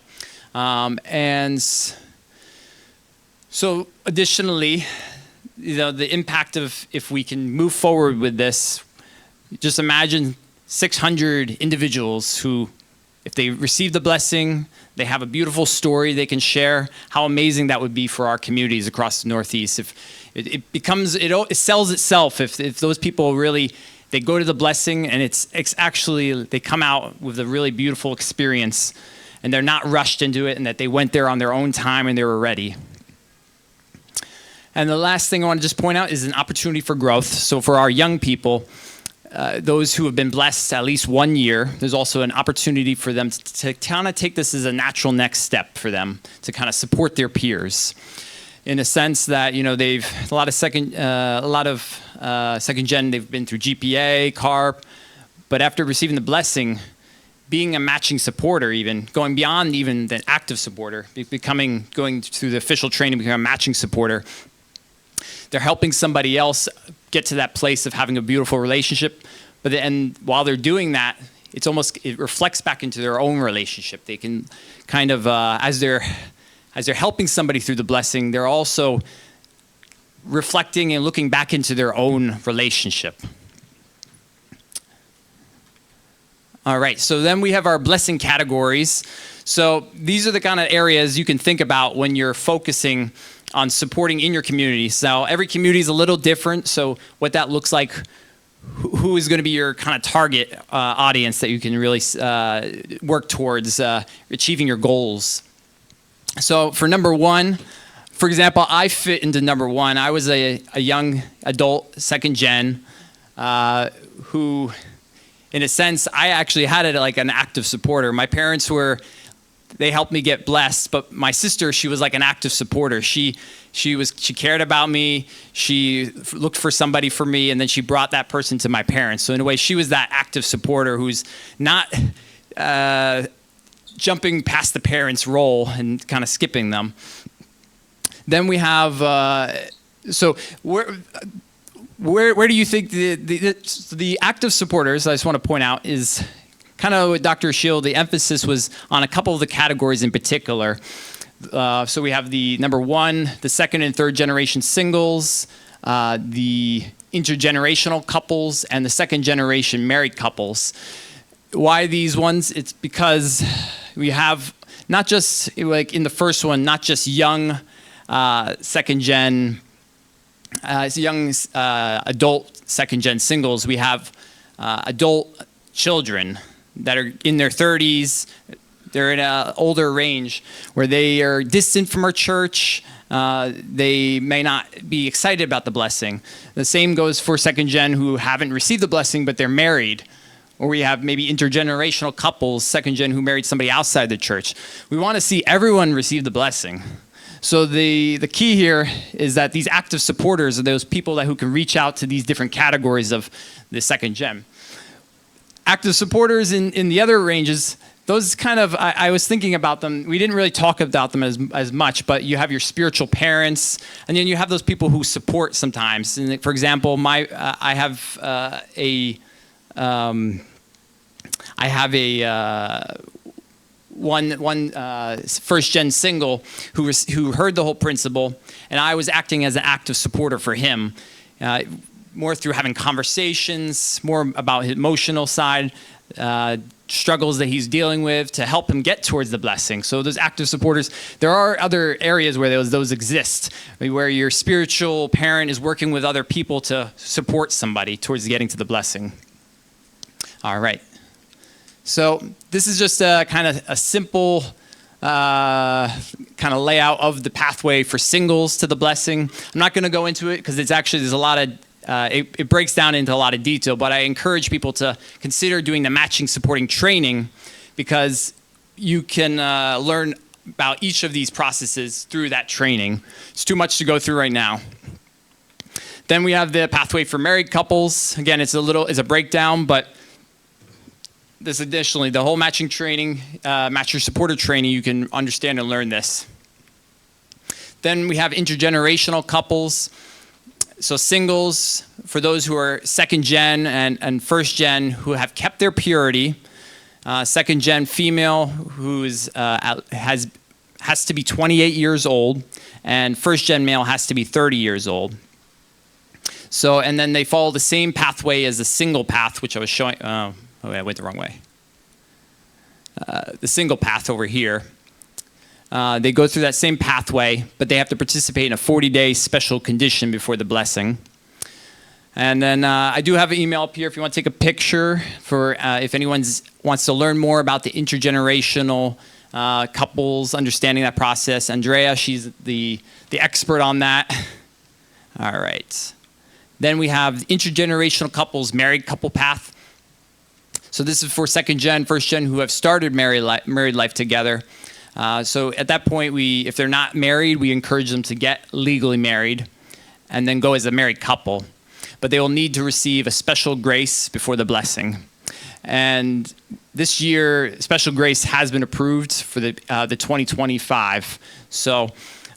So additionally, the impact of if we can move forward with this, just imagine 600 individuals who, if they receive the blessing, they have a beautiful story they can share, how amazing that would be for our communities across the Northeast. If it sells itself if those people really, they go to the blessing and it's actually, they come out with a really beautiful experience and they're not rushed into it and that they went there on their own time and they were ready. And the last thing I want to just point out is an opportunity for growth. So for our young people, those who have been blessed at least 1 year, there's also an opportunity for them to kind of take this as a natural next step for them to kind of support their peers, in a sense that they've a lot of second gen. They've been through GPA, CARP, but after receiving the blessing, being a matching supporter, even going beyond even the active supporter, going through the official training, becoming a matching supporter. They're helping somebody else get to that place of having a beautiful relationship. And while they're doing that, it reflects back into their own relationship. They can kind of, as they're helping somebody through the blessing, they're also reflecting and looking back into their own relationship. All right, so then we have our blessing categories. So these are the kind of areas you can think about when you're focusing on supporting in your community. So every community is a little different, so what that looks like, who is going to be your kind of target audience that you can really work towards achieving your goals. So for number one, for example, I fit into number one. I was a young adult, second gen, who, in a sense, I actually had it like an active supporter. My parents they helped me get blessed, but my sister, she was like an active supporter. She cared about me. She looked for somebody for me, and then she brought that person to my parents. So in a way, she was that active supporter who's not jumping past the parents' role and kind of skipping them. Then we have, so where do you think the active supporters, I just want to point out, is kind of with Dr. Shield, the emphasis was on a couple of the categories in particular. So we have the number one, the second and third generation singles, the intergenerational couples, and the second generation married couples. Why these ones? It's because we have not just, like in the first one, not just young second gen, young adult second gen singles. We have adult children that are in their 30s. They're in an older range where they are distant from our church. They may not be excited about the blessing. The same goes for second gen who haven't received the blessing, but they're married. Or we have maybe intergenerational couples, second gen who married somebody outside the church. We want to see everyone receive the blessing. So the key here is that these active supporters are those people who can reach out to these different categories of the second gen. Active supporters in the other ranges, those kind of, I was thinking about them. We didn't really talk about them as much, but you have your spiritual parents, and then you have those people who support sometimes. And for example, I have a first gen single who heard the whole principle, and I was acting as an active supporter for him, more through having conversations, more about his emotional side, struggles that he's dealing with to help him get towards the blessing. So those active supporters, there are other areas where those exist, where your spiritual parent is working with other people to support somebody towards getting to the blessing. All right. So this is just kind of a simple kind of layout of the pathway for singles to the blessing. I'm not going to go into it because there's a lot of, it breaks down into a lot of detail, but I encourage people to consider doing the matching supporting training because you can learn about each of these processes through that training. It's too much to go through right now. Then we have the pathway for married couples. Again, it's a breakdown, but this additionally, the whole matching training, matcher supporter training, you can understand and learn this. Then we have intergenerational couples. So singles, for those who are second gen and first gen who have kept their purity. Second gen female who's has to be 28 years old, and first gen male has to be 30 years old. So, and then they follow the same pathway as the single path, which I was showing. I went the wrong way. The single path over here. They go through that same pathway, but they have to participate in a 40-day special condition before the blessing. And then I do have an email up here if you want to take a picture for if anyone wants to learn more about the intergenerational couples, understanding that process. Andrea, she's the expert on that. All right. Then we have intergenerational couples, married couple path. So this is for second gen, first gen who have started married life together. So at that point, if they're not married, we encourage them to get legally married and then go as a married couple. But they will need to receive a special grace before the blessing. And this year, special grace has been approved for the 2025. So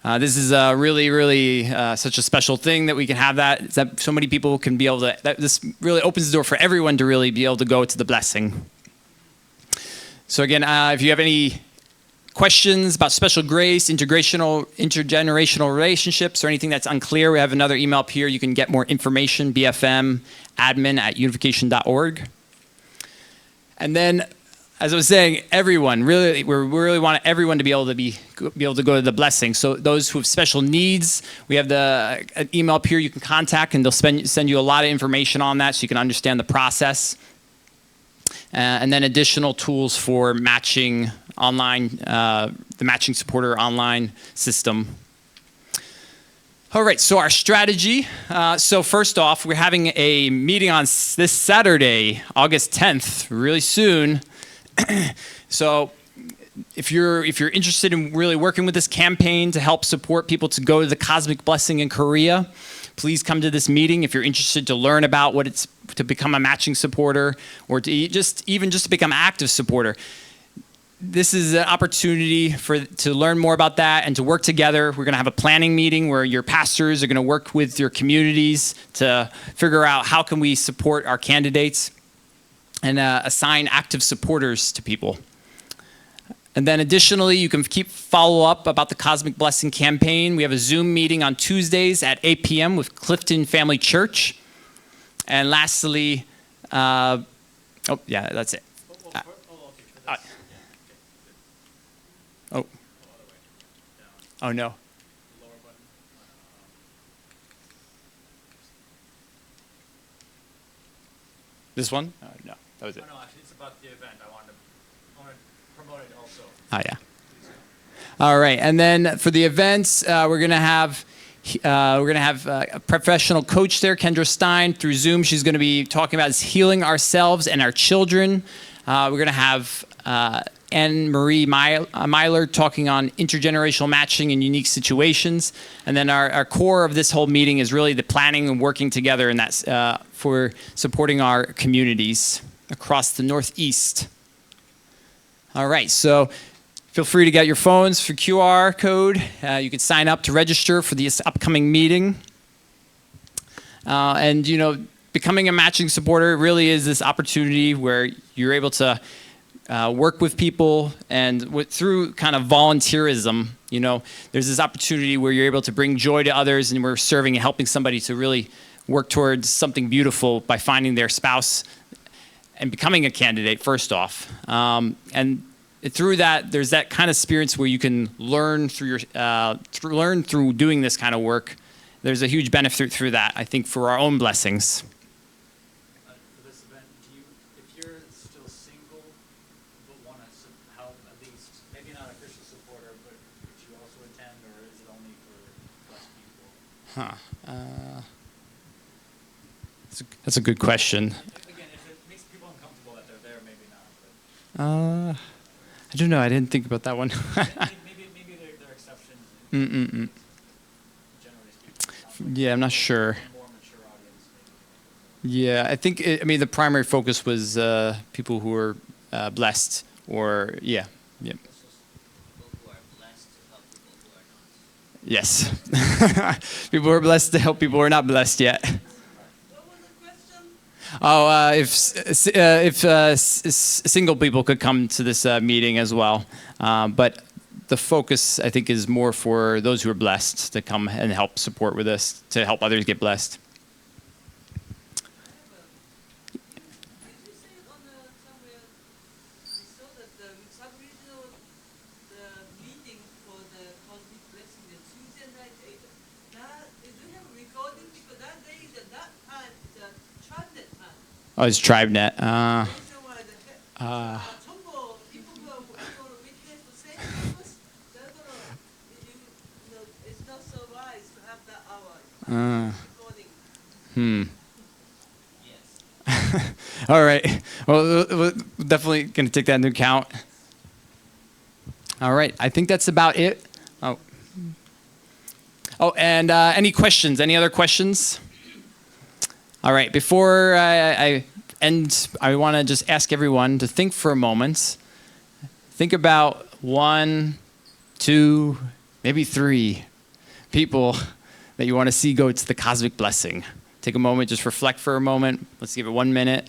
this is really, really such a special thing that we can have that so many people can be able to, this really opens the door for everyone to really be able to go to the blessing. So again, if you have any questions about special grace, intergenerational relationships, or anything that's unclear, we have another email up here. You can get more information, bfmadmin@unification.org. And then, as I was saying, everyone, really, we really want everyone to be able to go to the blessing. So those who have special needs, we have an email up here you can contact, and they'll send you a lot of information on that so you can understand the process. And then additional tools for matching online, the Matching Supporter online system. All right, so our strategy. So first off, we're having a meeting on this Saturday, August 10th, really soon. So if you're interested in really working with this campaign to help support people to go to the Cosmic Blessing in Korea, please come to this meeting. If you're interested to learn about what it's to become a matching supporter, or to even just to become an active supporter, this is an opportunity to learn more about that and to work together. We're going to have a planning meeting where your pastors are going to work with your communities to figure out how can we support our candidates and assign active supporters to people. And then additionally, you can follow up about the Cosmic Blessing campaign. We have a Zoom meeting on Tuesdays at 8 p.m. with Clifton Family Church. And lastly, that's it. Oh no. This one? No, that was it. No, actually, it's about the event. I want to promote it also. Oh yeah. All right, and then for the events, we're gonna have a professional coach there, Kendra Stein, through Zoom. She's gonna be talking about healing ourselves and our children. We're gonna have Anne-Marie Myler talking on intergenerational matching in unique situations. And then our core of this whole meeting is really the planning and working together, and that's for supporting our communities across the Northeast. All right, so feel free to get your phones for QR code. You can sign up to register for this upcoming meeting. And becoming a matching supporter really is this opportunity where you're able to work with people, and through kind of volunteerism, there's this opportunity where you're able to bring joy to others, and we're serving and helping somebody to really work towards something beautiful by finding their spouse and becoming a candidate first off. And through that, there's that kind of experience where you can learn through doing this kind of work. There's a huge benefit through that, I think, for our own blessings. For this event, if you're still single but want to help, at least, maybe not a Christian supporter, but could you also attend, or is it only for blessed people? That's a good question. Again, if it makes people uncomfortable that they're there, maybe not. But I don't know. I didn't think about that one. maybe there are exceptions. Generally speaking, Yeah, I'm not sure. more mature audience. Maybe. Yeah, I think the primary focus was people who are blessed, or yeah. People who are blessed to help people who are not. Yes. People who are blessed to help people who are not blessed yet. What was the question? Oh, if single people could come to this meeting as well, but the focus, I think, is more for those who are blessed to come and help support with us, to help others get blessed. Did you say on somewhere we saw that the sub-regional meeting for the Cosmic Blessing the Tuesday night? Did we have a recording? Because that day, that time, the TribeNet time. Oh, it's TribeNet. 정보 people we can to say because they're gonna it's not so wise to have that hour recording. Yes. All right. Well, we're definitely going to take that into account. All right. I think that's about it. Oh, and any questions? Any other questions? All right. Before I end, I want to just ask everyone to think for a moment. Think about 1, 2, maybe 3 people that you want to see go to the Cosmic Blessing. Take a moment, just reflect for a moment. Let's give it 1 minute.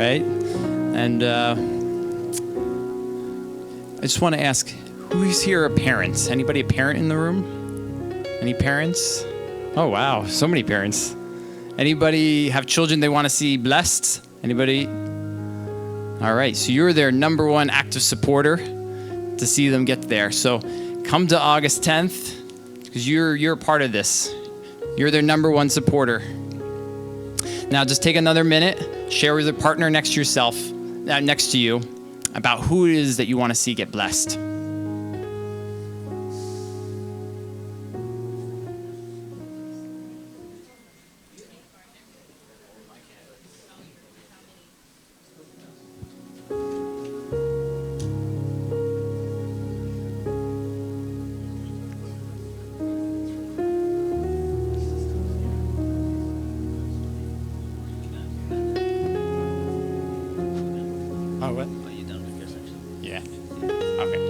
right. And I just want to ask, who's here a parent? Anybody a parent in the room? Any parents? Oh, wow. So many parents. Anybody have children they want to see blessed? Anybody? All right. So you're their number one active supporter to see them get there. So come to August 10th because you're a part of this. You're their number one supporter. Now just take another minute, share with a partner next to you, about who it is that you want to see get blessed. Oh, what? Are you done with your section? Yeah. Okay.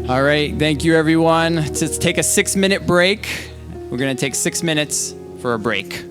All right. Thank you, everyone. Let's take a 6-minute break. We're going to take 6 minutes for a break.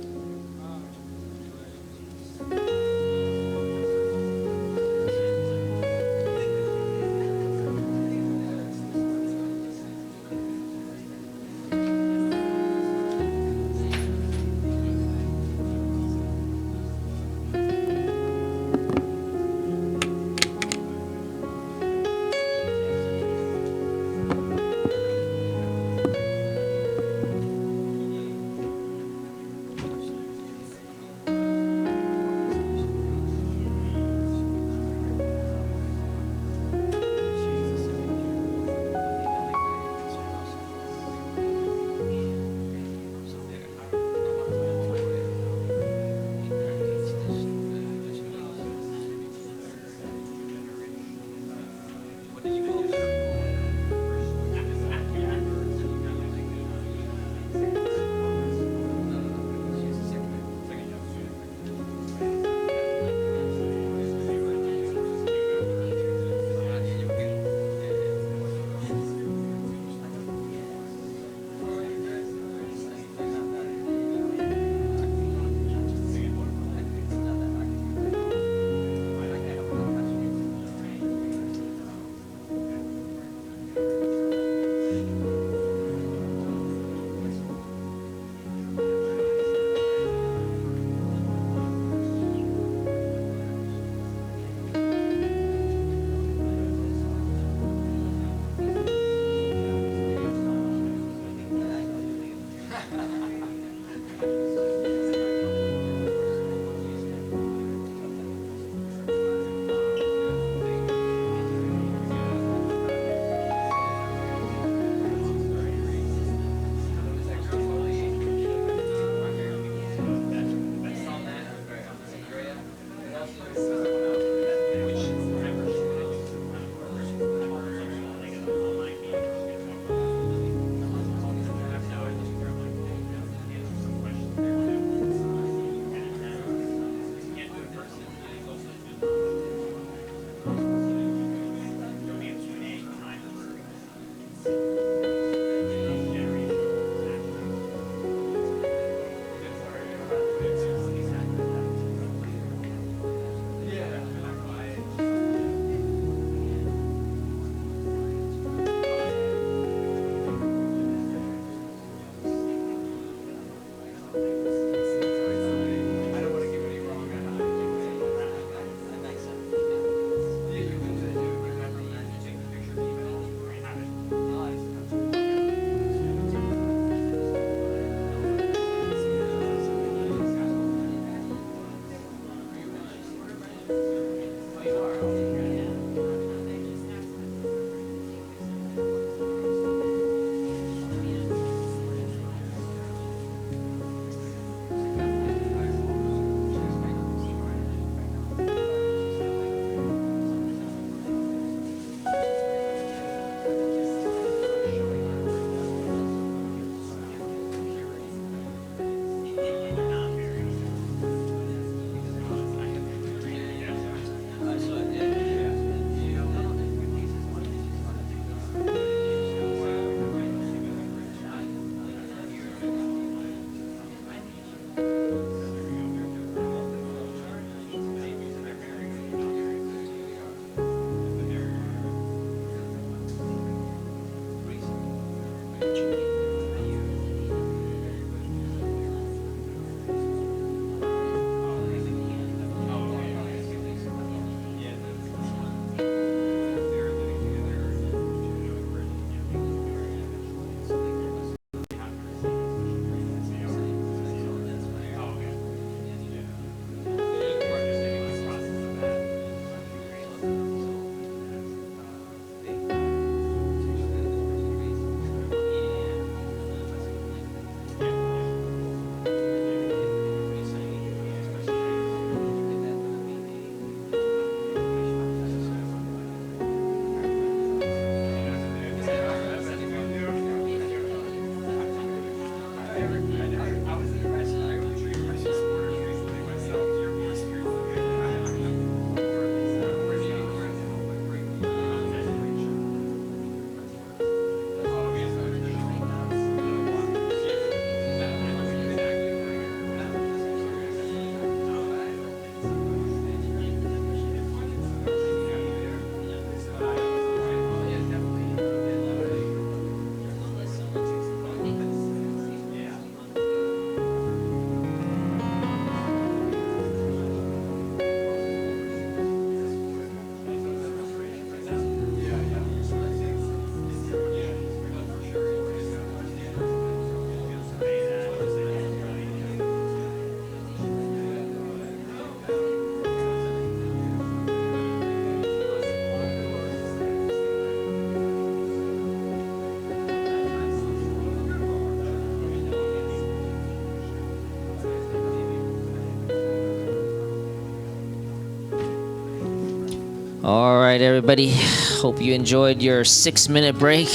All right, everybody. Hope you enjoyed your 6-minute break.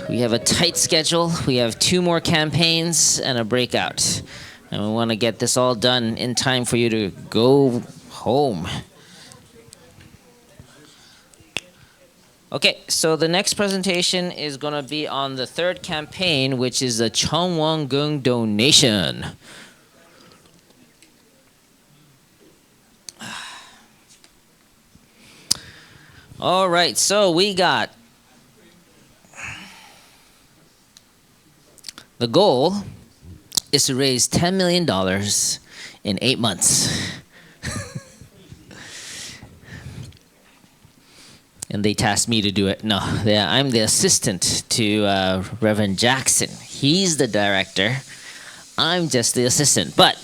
We have a tight schedule. We have 2 more campaigns and a breakout. And we want to get this all done in time for you to go home. Okay, so the next presentation is going to be on the 3rd campaign, which is the Cheongwon-gung donation. All right, so we got the goal is to raise $10 million in 8 months. And they tasked me to do it. No, I'm the assistant to Reverend Jackson. He's the director. I'm just the assistant. But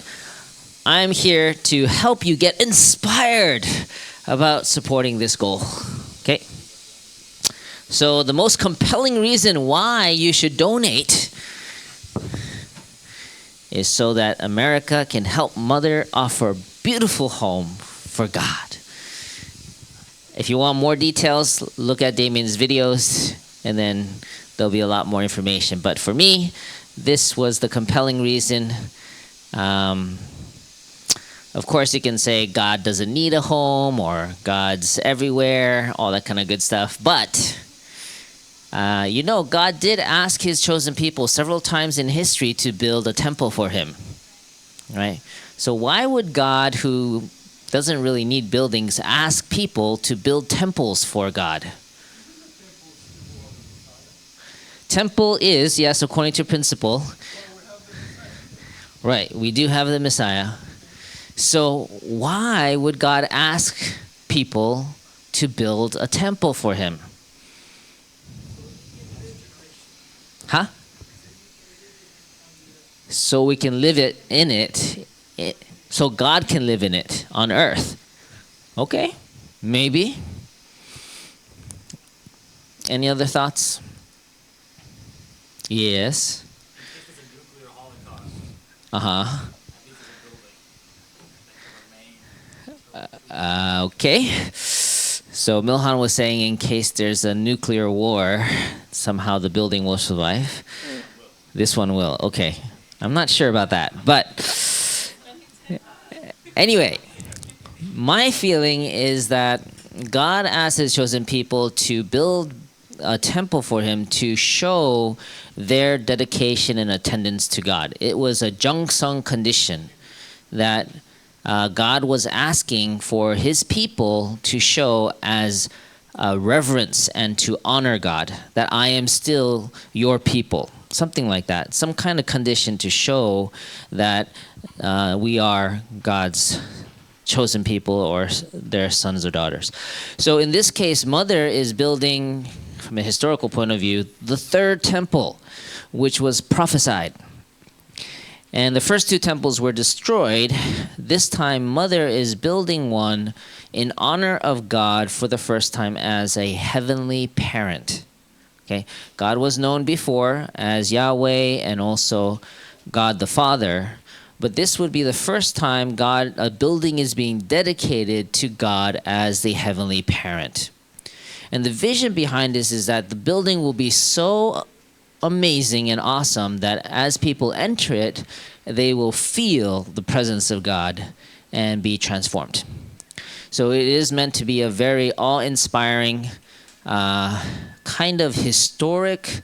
I'm here to help you get inspired about supporting this goal. Okay? So the most compelling reason why you should donate is so that America can help Mother offer a beautiful home for God. If you want more details, look at Damien's videos, and then there'll be a lot more information. But for me, this was the compelling reason. Of course, you can say God doesn't need a home, or God's everywhere, all that kind of good stuff. But, God did ask his chosen people several times in history to build a temple for him, right? So why would God, who doesn't really need buildings, ask people to build temples for God? Temple is, yes, according to principle. Right, we do have the Messiah. So why would God ask people to build a temple for him? Huh? So we can live in it. So God can live in it on earth. Okay, maybe. Any other thoughts? Yes. If it's a nuclear holocaust, Uh-huh. I think Okay. So Milhan was saying in case there's a nuclear war, somehow the building will survive. This one will. Okay. I'm not sure about that. But anyway, my feeling is that God asked his chosen people to build a temple for him to show their dedication and attendance to God. It was a Jeongsung condition that God was asking for his people to show as reverence and to honor God, that I am still your people. Something like that. Some kind of condition to show that we are God's chosen people or their sons or daughters. So in this case, Mother is building, from a historical point of view, the 3rd temple, which was prophesied. And the first 2 temples were destroyed. This time, Mother is building one in honor of God for the first time as a heavenly parent. Okay, God was known before as Yahweh and also God the Father, but this would be the first time a building is being dedicated to God as the heavenly parent. And the vision behind this is that the building will be so amazing and awesome that as people enter it, they will feel the presence of God and be transformed. So it is meant to be a very awe-inspiring, kind of historic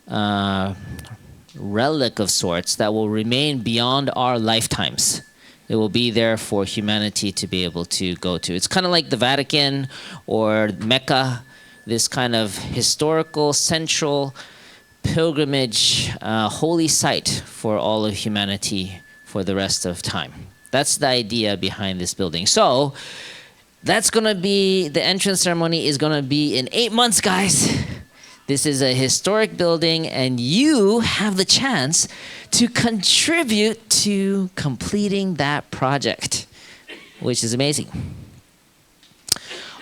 relic of sorts that will remain beyond our lifetimes. It will be there for humanity to be able to go to. It's kind of like the Vatican or Mecca, this kind of historical, central pilgrimage, holy site for all of humanity for the rest of time. That's the idea behind this building. So that's going to be, the entrance ceremony is going to be in 8 months, guys. This is a historic building, and you have the chance to contribute to completing that project, which is amazing.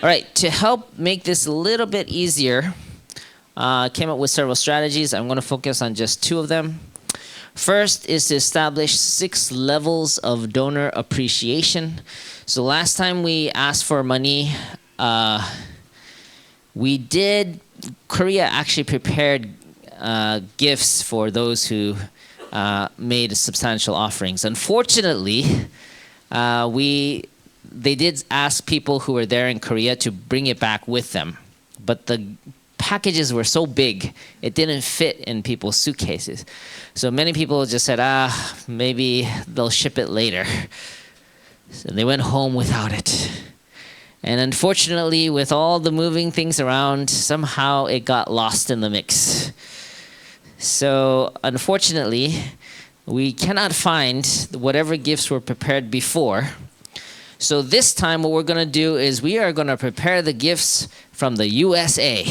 All right, to help make this a little bit easier, I came up with several strategies. I'm going to focus on just 2 of them. First is to establish 6 levels of donor appreciation. So last time we asked for money, Korea actually prepared gifts for those who made substantial offerings. Unfortunately, they did ask people who were there in Korea to bring it back with them, but the packages were so big it didn't fit in people's suitcases. So many people just said, maybe they'll ship it later. So they went home without it. And unfortunately, with all the moving things around, somehow it got lost in the mix. So unfortunately, we cannot find whatever gifts were prepared before. So this time what we're going to do is we are going to prepare the gifts from the USA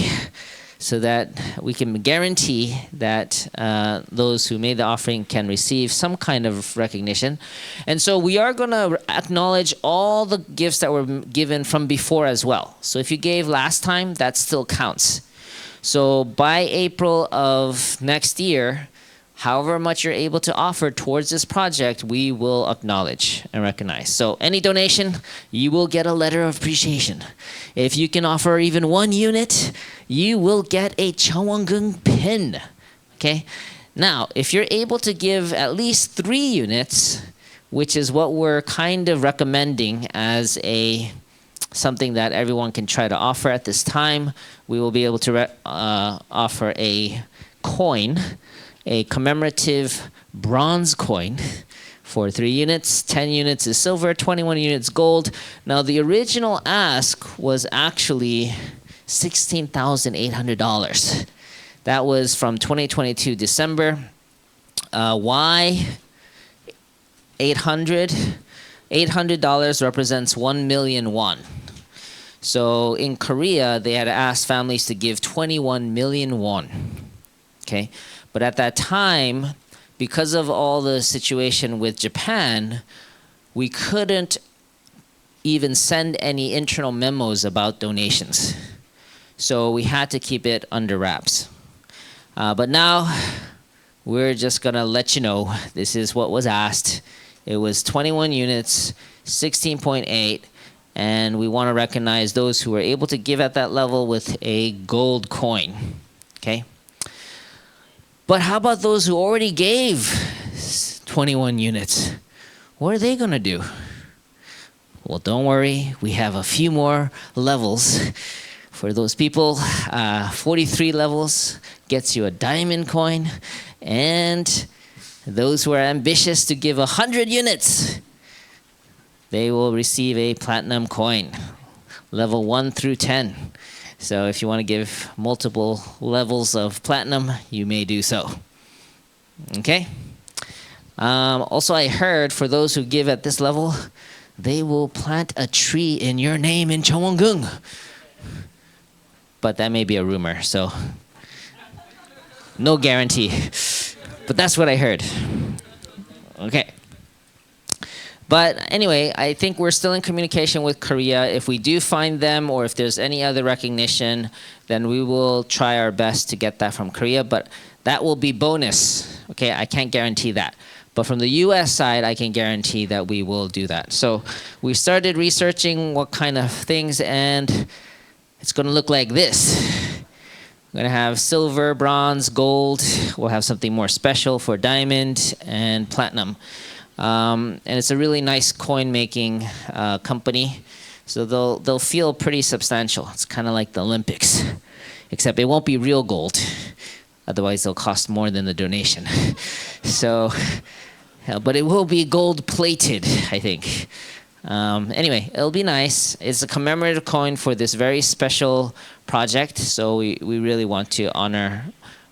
so that we can guarantee that those who made the offering can receive some kind of recognition. And so we are going to acknowledge all the gifts that were given from before as well. So if you gave last time, that still counts. So by April of next year, however much you're able to offer towards this project, we will acknowledge and recognize. So any donation, you will get a letter of appreciation. If you can offer even 1 unit, you will get a Chowongung pin. Okay? Now, if you're able to give at least 3 units, which is what we're kind of recommending as something that everyone can try to offer at this time, we will be able to offer a coin, a commemorative bronze coin for 3 units. 10 units is silver, 21 units gold. Now the original ask was actually $16,800. That was from 2022 December. Why 800? $800 represents 1 million won. So in Korea, they had asked families to give 21 million won. Okay? But at that time, because of all the situation with Japan, we couldn't even send any internal memos about donations. So we had to keep it under wraps. But now, we're just going to let you know this is what was asked. It was 21 units, 16.8, and we want to recognize those who were able to give at that level with a gold coin. Okay? But how about those who already gave 21 units? What are they going to do? Well, don't worry. We have a few more levels for those people. 43 levels gets you a diamond coin. And those who are ambitious to give 100 units, they will receive a platinum coin, level 1 through 10. So if you want to give multiple levels of platinum, you may do so. Okay? Also, I heard for those who give at this level, they will plant a tree in your name in Chowongung. But that may be a rumor, so no guarantee. But that's what I heard. Okay. But anyway, I think we're still in communication with Korea. If we do find them or if there's any other recognition, then we will try our best to get that from Korea. But that will be bonus. Okay, I can't guarantee that. But from the US side, I can guarantee that we will do that. So we started researching what kind of things, and it's going to look like this. We're going to have silver, bronze, gold. We'll have something more special for diamond and platinum. And it's a really nice coin-making company. So they'll feel pretty substantial. It's kind of like the Olympics, except it won't be real gold. Otherwise, they'll cost more than the donation. So, but it will be gold-plated, I think. Anyway, it'll be nice. It's a commemorative coin for this very special project. So we really want to honor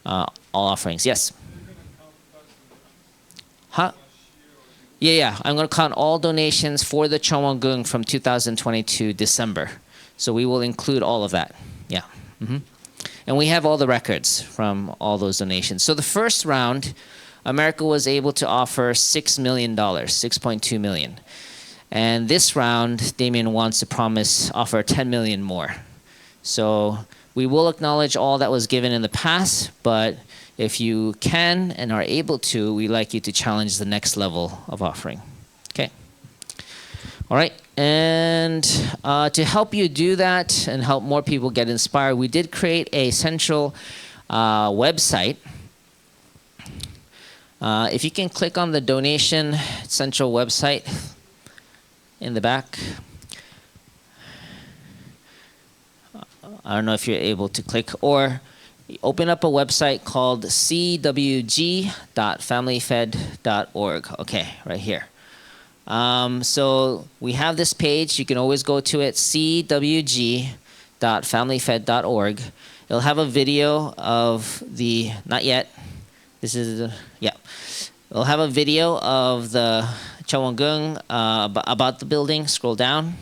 all offerings. Yes? Huh? Yeah. I'm going to count all donations for the Chowongung from 2022 December. So we will include all of that. Yeah. Mm-hmm. And we have all the records from all those donations. So the first round, America was able to offer $6 million, $6.2 million. And this round, Damien wants to offer 10 million more. So we will acknowledge all that was given in the past, but if you can and are able to, we'd like you to challenge the next level of offering. Okay. All right. And to help you do that and help more people get inspired, we did create a central website. If you can click on the donation central website in the back. I don't know if you're able to click, or open up a website called cwg.familyfed.org. Okay, right here. So we have this page. You can always go to it, cwg.familyfed.org. It'll have a video of the, not yet. This is, yeah. It'll have a video of the Chawanggung about the building. Scroll down.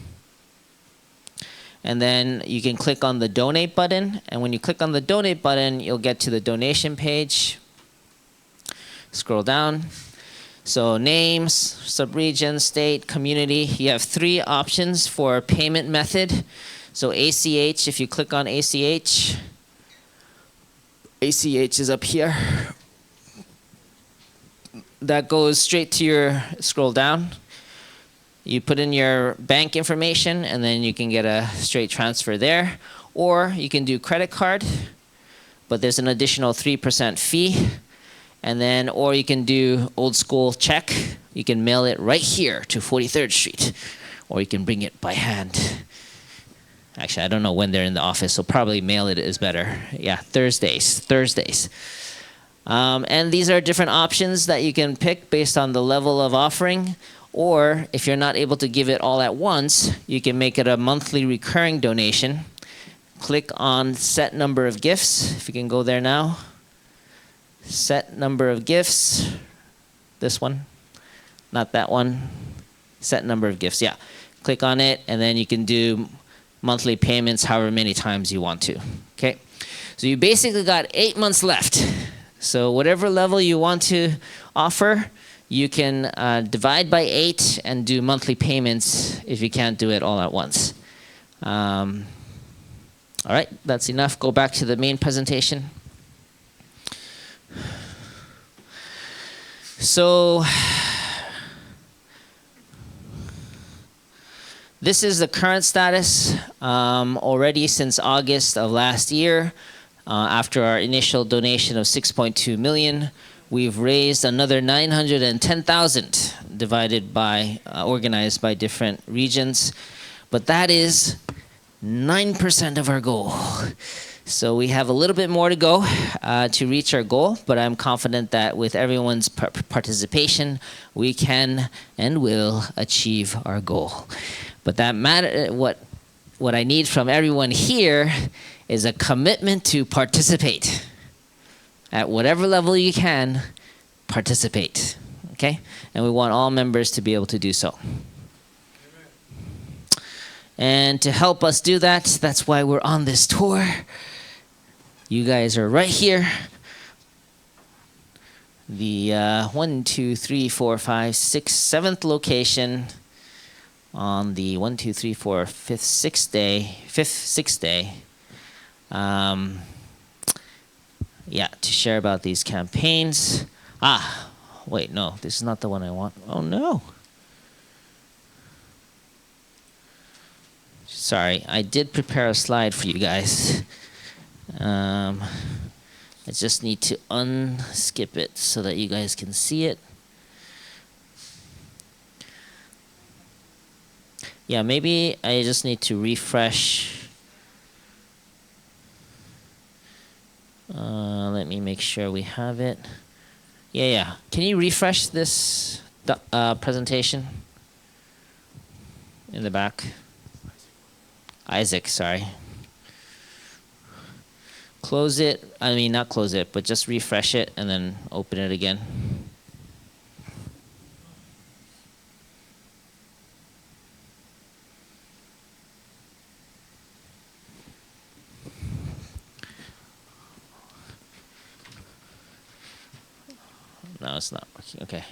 And then you can click on the donate button. And when you click on the donate button, you'll get to the donation page. Scroll down. So names, subregion, state, community. You have 3 options for payment method. So ACH, if you click on ACH, ACH is up here. That goes straight to your, scroll down. You put in your bank information and then you can get a straight transfer there. Or you can do credit card, but there's an additional 3% fee. And then, or you can do old school check. You can mail it right here to 43rd Street, or you can bring it by hand. Actually, I don't know when they're in the office, so probably mail it is better. Yeah, Thursdays. And these are different options that you can pick based on the level of offering. Or if you're not able to give it all at once, you can make it a monthly recurring donation. Click on set number of gifts, if you can go there now. Set number of gifts. This one, not that one. Set number of gifts, yeah. Click on it, and then you can do monthly payments however many times you want to, okay? So you basically got 8 months left. So whatever level you want to offer, you can divide by 8 and do monthly payments if you can't do it all at once. All right, that's enough. Go back to the main presentation. So this is the current status. Already since August of last year, after our initial donation of 6.2 million, we've raised another 910,000 divided by, organized by different regions. But that is 9% of our goal. So we have a little bit more to go to reach our goal, but I'm confident that with everyone's participation, we can and will achieve our goal. But that matter, what I need from everyone here is a commitment to participate. At whatever level you can, participate, okay? And we want all members to be able to do so. And to help us do that, that's why we're on this tour. You guys are right here. The 1, 2, 3, 4, 5, 6, 7th location on the 1, 2, 3, 4, 5th, 6th day. Yeah, to share about these campaigns. Wait, no, this is not the one I want. Oh no. Sorry, I did prepare a slide for you guys. I just need to unskip it so that you guys can see it. Yeah, maybe I just need to refresh. Let me make sure we have it. Yeah. Can you refresh this presentation in the back? Isaac, sorry. Close it. I mean, not close it, but just refresh it and then open it again. No, it's not working. Okay.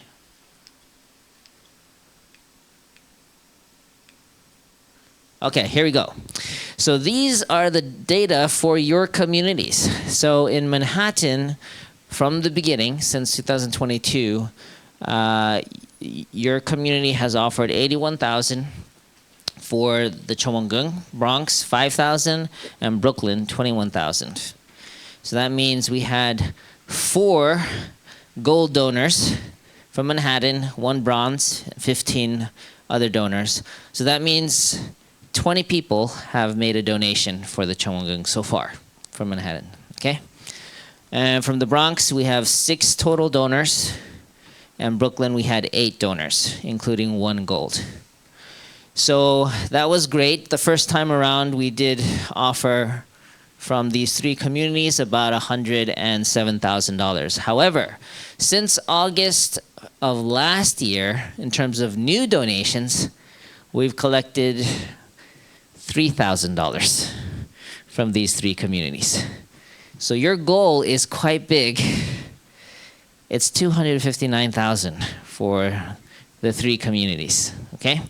Okay, here we go. So these are the data for your communities. So in Manhattan, from the beginning, since 2022, your community has offered 81,000 for the Cheongung, Bronx 5,000, and Brooklyn 21,000. So that means we had 4 gold donors from Manhattan, 1 bronze, 15 other donors. So that means 20 people have made a donation for the Cheongung so far from Manhattan. Okay? And from the Bronx, we have 6 total donors. And Brooklyn, we had 8 donors, including 1 gold. So that was great. The first time around, we did offer from these 3 communities about $107,000. However, since August of last year, in terms of new donations, we've collected $3,000 from these 3 communities. So your goal is quite big. It's $259,000 for the 3 communities, okay?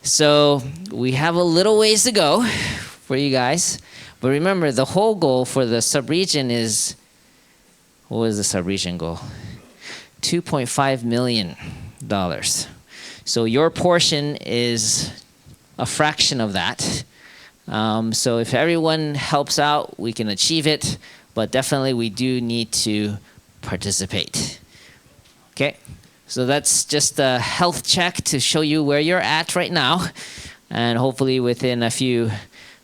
So we have a little ways to go for you guys. But remember, the whole goal for the sub-region is, what was the sub-region goal? $2.5 million. So your portion is a fraction of that. So if everyone helps out, we can achieve it. But definitely we do need to participate. Okay? So that's just a health check to show you where you're at right now. And hopefully within a few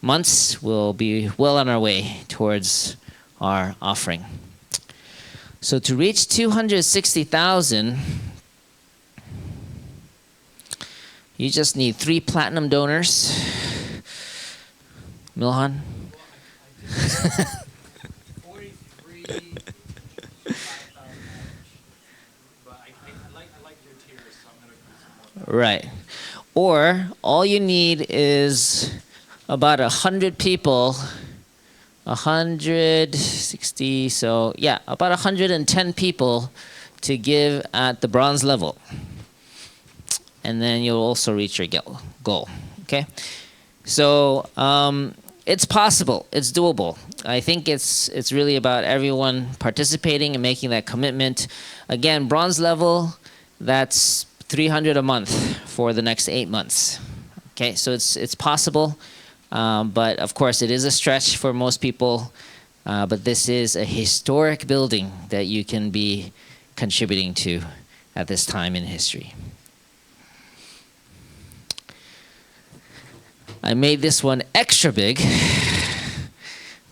months, we'll be well on our way towards our offering. So to reach 260,000, you just need 3 platinum donors. Milhan? 43, 5,000 average. But I like your tiers, so I'm going to do some more. Right. Or all you need is about 100 people, 160, so yeah, about 110 people to give at the bronze level. And then you'll also reach your goal, okay? So it's possible, it's doable. I think it's really about everyone participating and making that commitment. Again, bronze level, that's $300 a month for the next 8 months. Okay, so it's possible, but of course it is a stretch for most people. But this is a historic building that you can be contributing to at this time in history. I made this one extra big,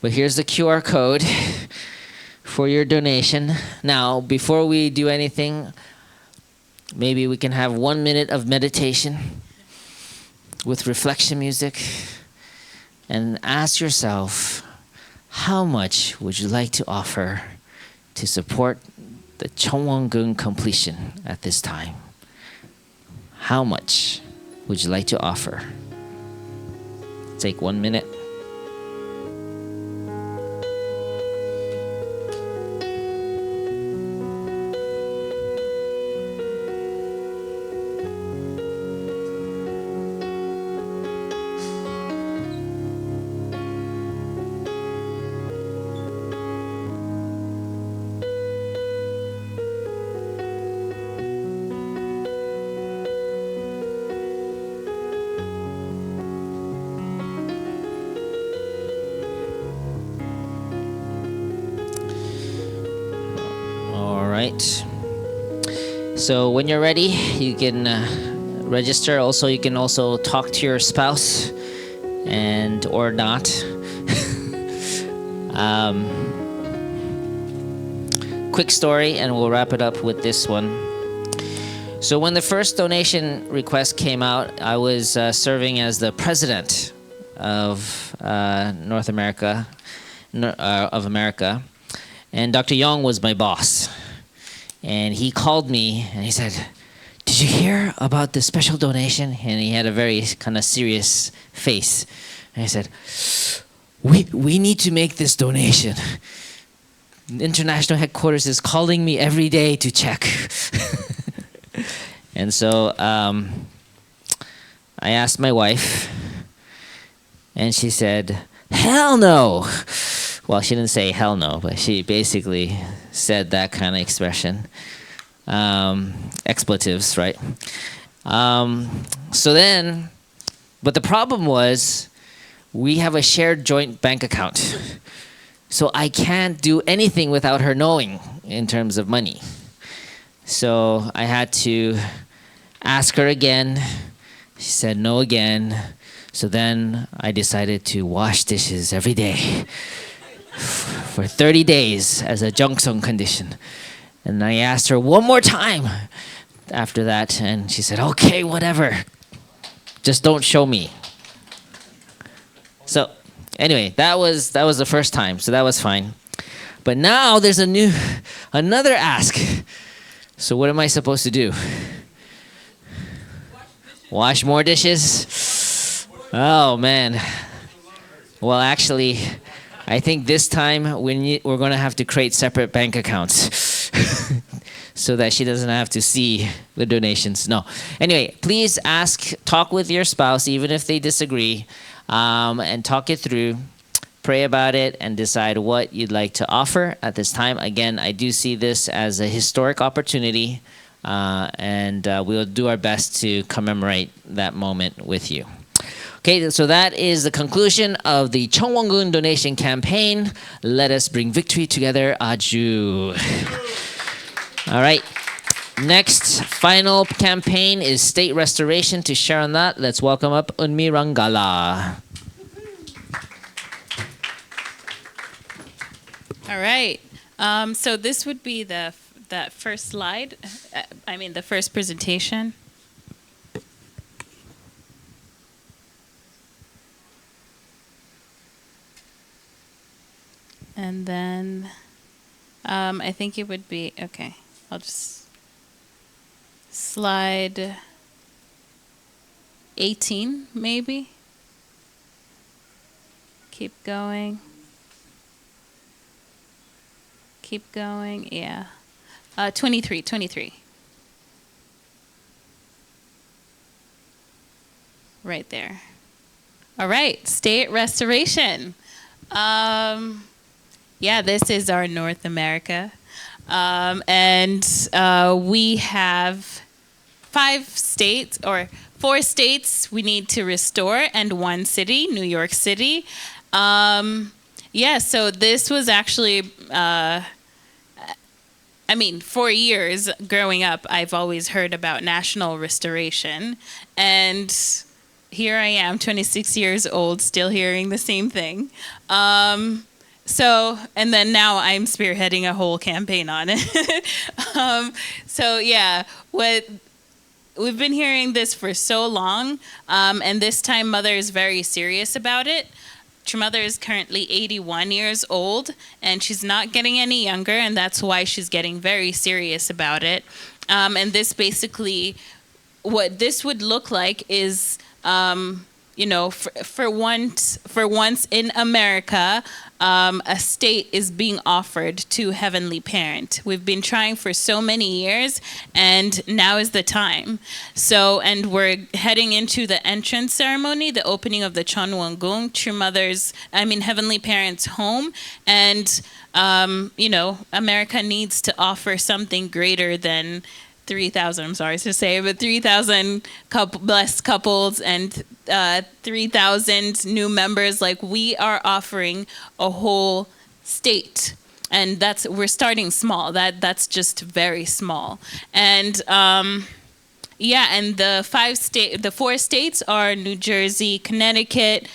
but here's the QR code for your donation. Now, before we do anything, maybe we can have 1 minute of meditation with reflection music and ask yourself, how much would you like to offer to support the Cheongung completion at this time? How much would you like to offer? Take 1 minute. So when you're ready, you can register. Also, you can also talk to your spouse, and or not. Quick story, and we'll wrap it up with this one. So when the first donation request came out, I was serving as the president of North America, and Dr. Young was my boss. And he called me and he said, "Did you hear about the special donation?" And he had a very kind of serious face. And I said, we need to make this donation. The international headquarters is calling me every day to check." And so I asked my wife, and she said, "Hell no. Well, she didn't say hell no, but she basically said that kind of expression. Expletives, right? So then, but the problem was we have a shared joint bank account. So I can't do anything without her knowing in terms of money. So I had to ask her again. She said no again. So then I decided to wash dishes every day for 30 days as a Jungsung condition. And I asked her one more time after that, and she said, okay, whatever. Just don't show me. So anyway, that was the first time, so that was fine. But now there's another ask. So what am I supposed to do? Wash more dishes? Oh man. Well, actually, I think this time we're going to have to create separate bank accounts so that she doesn't have to see the donations. No. Anyway, please talk with your spouse, even if they disagree, and talk it through. Pray about it and decide what you'd like to offer at this time. Again, I do see this as a historic opportunity, and we'll do our best to commemorate that moment with you. Okay, so that is the conclusion of the Cheongwon-gun donation campaign. Let us bring victory together, Aju. All right. Next, final campaign is state restoration. To share on that, let's welcome up Unmi Rangala. All right. So this would be that first slide. The first presentation. And then I think it would be, okay, I'll just slide 18 maybe. Keep going. Keep going, yeah. 23. Right there. All right, state restoration. Yeah, this is our North America. And we have 4 states we need to restore and 1 city, New York City. Yeah, so this was actually, for years growing up, I've always heard about national restoration. And here I am, 26 years old, still hearing the same thing. And then now I'm spearheading a whole campaign on it. We've been hearing this for so long, and this time Mother is very serious about it. Mother is currently 81 years old, and she's not getting any younger, and that's why she's getting very serious about it. And this basically, what this would look like is, for once in America, a state is being offered to Heavenly Parent. We've been trying for so many years, and now is the time. And we're heading into the entrance ceremony, the opening of the Cheongwon-gun, Heavenly Parent's home. And, America needs to offer something greater than 3,000, I'm sorry to say, but 3,000 blessed couples and 3,000 new members. Like, we are offering a whole state, and we're starting small. That's just very small. And and the 4 states are New Jersey, Connecticut,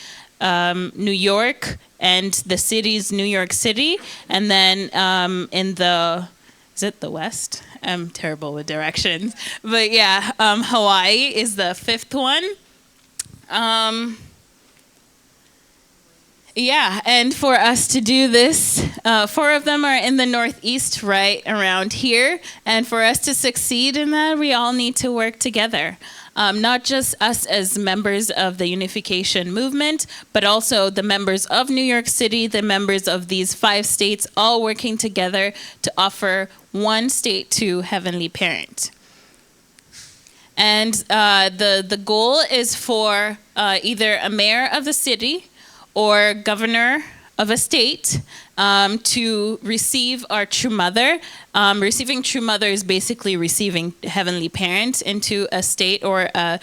New York, and the city's New York City, and then is it the West? I'm terrible with directions. But yeah, Hawaii is the 5th one. And for us to do this, 4 of them are in the Northeast, right around here. And for us to succeed in that, we all need to work together. Not just us as members of the unification movement, but also the members of New York City, the members of these 5 states, all working together to offer 1 state to Heavenly Parent. And the goal is for either a mayor of the city or governor of a state to receive our true mother. Receiving true mother is basically receiving heavenly parent into a state or a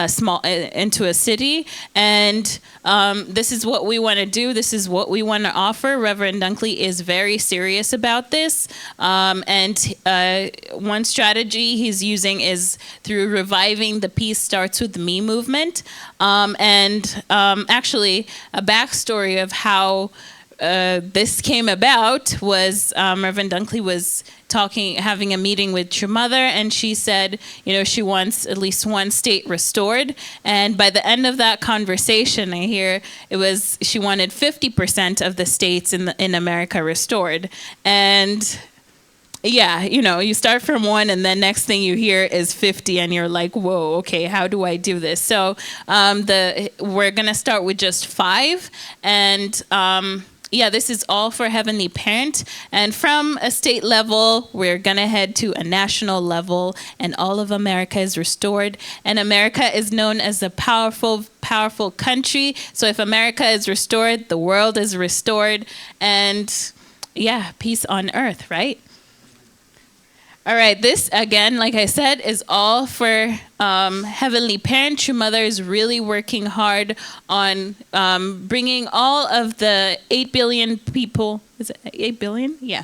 small into a city, and this is what we want to do. This is what we want to offer. Reverend Dunkley is very serious about this, and one strategy he's using is through reviving the Peace Starts With Me movement, and actually a backstory of how this came about was Reverend Dunkley was having a meeting with True Mother, and she said, she wants at least one state restored. And by the end of that conversation, I hear she wanted 50% of the states in America restored. And yeah, you start from one, and then next thing you hear is 50, and you're like, whoa, okay, how do I do this? So we're gonna start with just 5, and this is all for Heavenly Parent. And from a state level, we're going to head to a national level, and all of America is restored. And America is known as a powerful, powerful country. So if America is restored, the world is restored. And peace on earth, right? All right, this, again, like I said, is all for Heavenly Parent. True Mother is really working hard on bringing all of the 8 billion people, is it 8 billion? Yeah.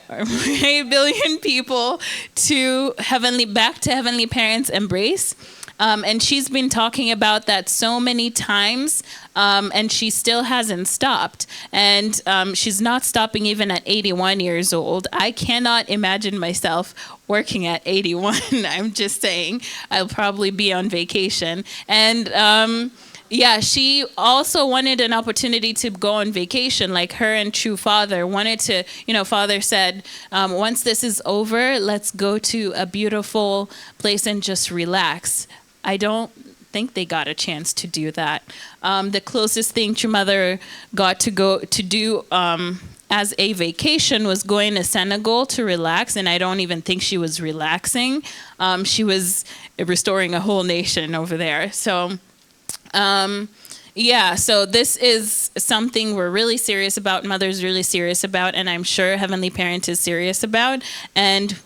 8 billion people back to Heavenly Parent's embrace. And she's been talking about that so many times, and she still hasn't stopped. And she's not stopping even at 81 years old. I cannot imagine myself working at 81. I'm just saying, I'll probably be on vacation. And she also wanted an opportunity to go on vacation, like her and True Father wanted to, Father said, once this is over, let's go to a beautiful place and just relax. I don't think they got a chance to do that. The closest thing True Mother got to go to do as a vacation was going to Senegal to relax, and I don't even think she was relaxing. She was restoring a whole nation over there. So, so this is something we're really serious about, Mother's really serious about, and I'm sure Heavenly Parent is serious about. And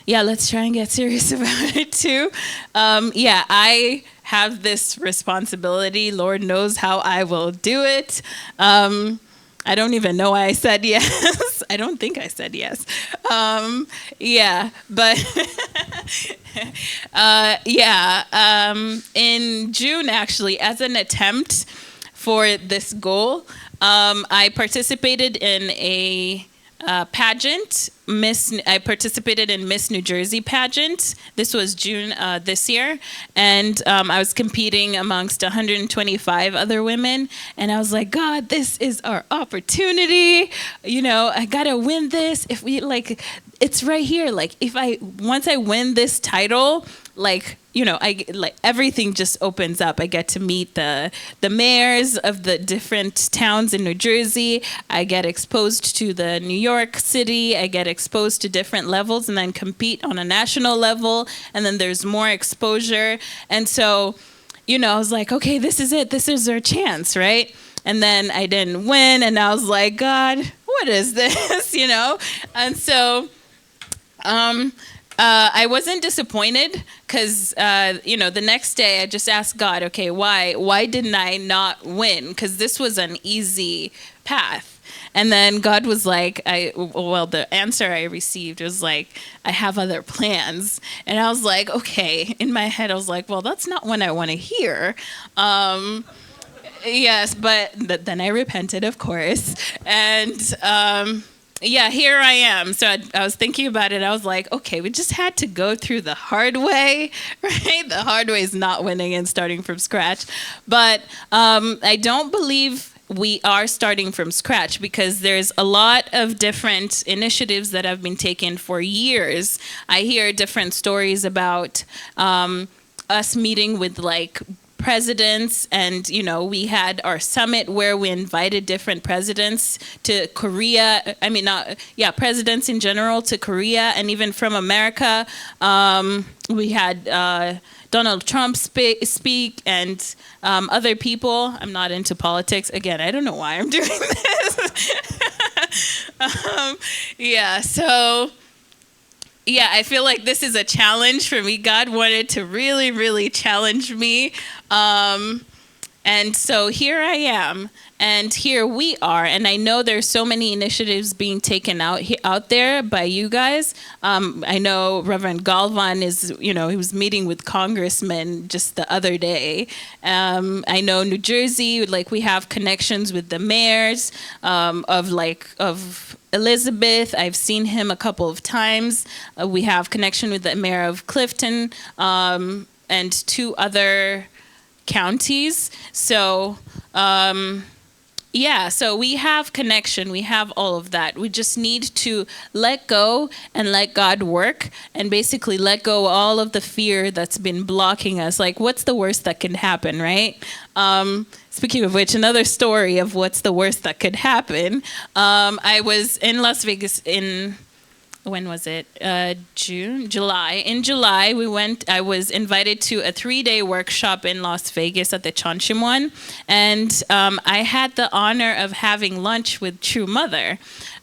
let's try and get serious about it too. I have this responsibility. Lord knows how I will do it. I don't even know why I said yes. I don't think I said yes. In June, actually, as an attempt for this goal, I participated in a pageant. I participated in Miss New Jersey pageant. This was June this year, and I was competing amongst 125 other women, and I was like, God, this is our opportunity. I gotta win this. If we it's right here. Like once I win this title, everything just opens up. I get to meet the mayors of the different towns in New Jersey. I get exposed to the New York City. I get exposed to different levels, and then compete on a national level. And then there's more exposure. And so, I was like, okay, this is it. This is our chance, right? And then I didn't win, and I was like, God, what is this? And so, I wasn't disappointed because, the next day I just asked God, okay, why didn't I not win? Because this was an easy path. And then God was like, the answer I received was like, I have other plans. And I was like, okay, in my head, I was like, well, that's not what I want to hear. Yes, but then I repented, of course. And, here I am. So I was thinking about it. I was like, okay, we just had to go through the hard way, right? The hard way is not winning and starting from scratch. But I don't believe we are starting from scratch, because there's a lot of different initiatives that have been taken for years. I hear different stories about us meeting with presidents, and we had our summit where we invited different presidents to Korea. I mean, not yeah, presidents in general to Korea, and even from America. We had Donald Trump speak, and other people. I'm not into politics. Again, I don't know why I'm doing this. So I feel like this is a challenge for me. God wanted to really, really challenge me. And so here I am, and here we are. And I know there's so many initiatives being taken out there by you guys. I know Reverend Galvan is, he was meeting with congressmen just the other day. I know New Jersey, we have connections with the mayors of Elizabeth. I've seen him a couple of times. We have connection with the mayor of Clifton and 2 other counties. So, so we have connection. We have all of that. We just need to let go and let God work, and basically let go all of the fear that's been blocking us. Like, what's the worst that can happen, right? Speaking of which, another story of what's the worst that could happen. I was in Las Vegas when was it? July. In July, I was invited to a 3-day workshop in Las Vegas at the Chonchimwan. And I had the honor of having lunch with True Mother.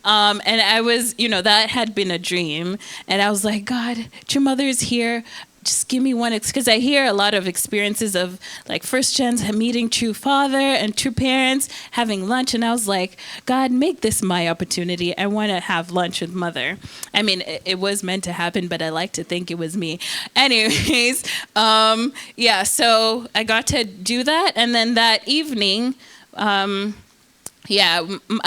And I was, that had been a dream. And I was like, God, True Mother is here. Just give me one, because I hear a lot of experiences of first gens meeting true father and true parents, having lunch, and I was like, God, make this my opportunity. I want to have lunch with Mother. I mean, it was meant to happen, but I like to think it was me. Anyways, so I got to do that, and then that evening, I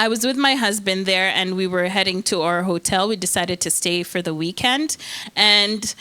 was with my husband there, and we were heading to our hotel. We decided to stay for the weekend. And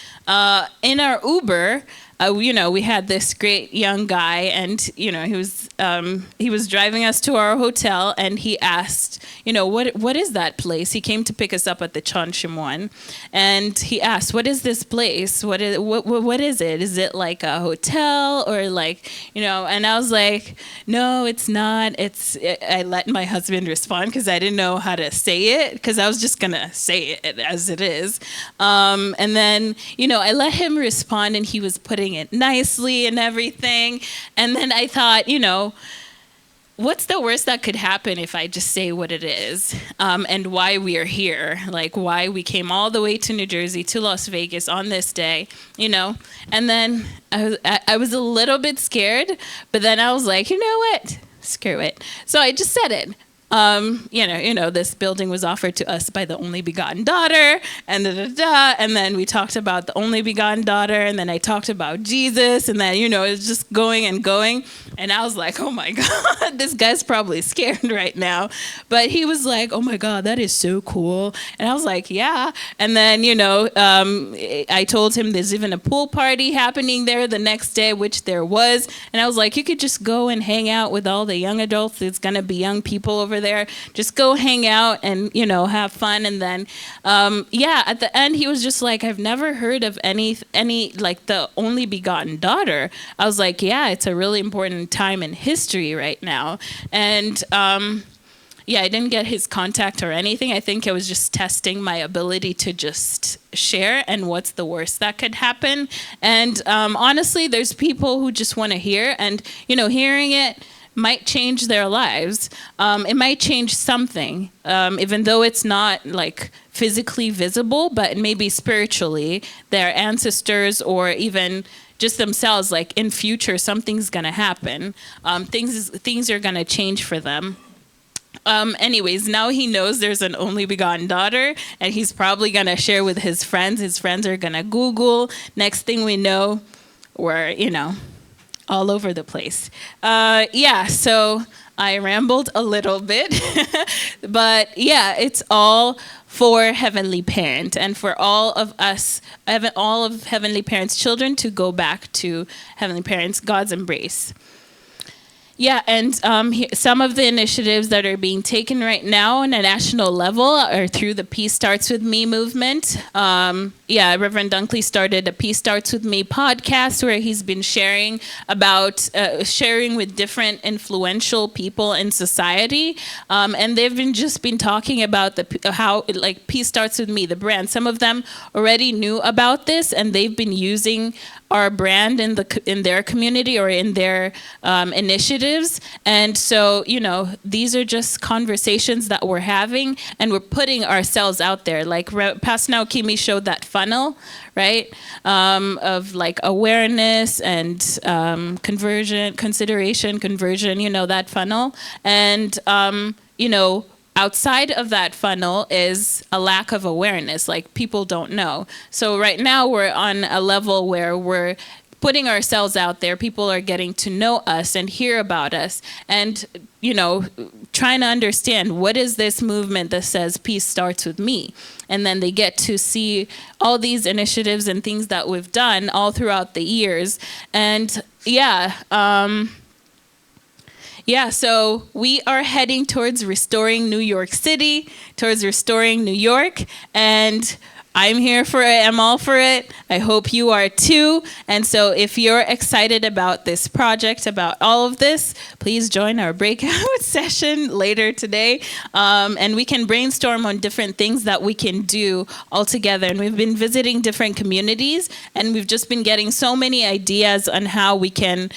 in our Uber, we had this great young guy, and he was driving us to our hotel, and he asked, what is that place? He came to pick us up at the Chonchimwan, and he asked, what is this place? What is it? Is it like a hotel or And I was like, no, it's not. I let my husband respond because I didn't know how to say it, because I was just gonna say it as it is. And then I let him respond, and he was putting it nicely and everything. And then I thought, what's the worst that could happen if I just say what it is, and why we are here, why we came all the way to New Jersey, to Las Vegas on this day, And then I was a little bit scared, but then I was like, you know what? Screw it. So I just said it. This building was offered to us by the only begotten daughter, and and then we talked about the only begotten daughter, and then I talked about Jesus, and then it was just going and going, and I was like, oh my God, this guy's probably scared right now, but he was like, oh my God, that is so cool, and I was like, yeah, and then I told him there's even a pool party happening there the next day, which there was, and I was like, you could just go and hang out with all the young adults. There's gonna be young people over there. Just go hang out and have fun. And then at the end he was just like, I've never heard of any the only begotten daughter. I was like, yeah, it's a really important time in history right now. And I didn't get his contact or anything. I think I was just testing my ability to just share, and what's the worst that could happen. And honestly, there's people who just want to hear, and hearing it might change their lives. It might change something, even though it's not physically visible, but maybe spiritually, their ancestors or even just themselves, in future, something's gonna happen. Things are gonna change for them. Anyways, now he knows there's an only begotten daughter, and he's probably gonna share with his friends. His friends are gonna Google. Next thing we know, we're, all over the place. So I rambled a little bit, but it's all for Heavenly Parent, and for all of us, all of Heavenly Parent's children to go back to Heavenly Parent's God's embrace. Yeah, and some of the initiatives that are being taken right now on a national level are through the Peace Starts With Me movement. Reverend Dunkley started a Peace Starts With Me podcast where he's been sharing with different influential people in society, and they've been talking about how like Peace Starts With Me, the brand. Some of them already knew about this, and they've been using our brand in their community or in their initiatives. And so, these are just conversations that we're having, and we're putting ourselves out there. Like Pastor Naokimi showed that funnel, right? Of like awareness and consideration, conversion, that funnel. And, outside of that funnel is a lack of awareness, like people don't know. So right now we're on a level where we're putting ourselves out there. People are getting to know us and hear about us and, trying to understand what is this movement that says peace starts with me. And then they get to see all these initiatives and things that we've done all throughout the years. And so we are heading towards restoring New York City, towards restoring New York, and I'm here for it. I'm all for it. I hope you are too. And so if you're excited about this project, about all of this, please join our breakout session later today. And we can brainstorm on different things that we can do all together. And we've been visiting different communities, and we've just been getting so many ideas on how we can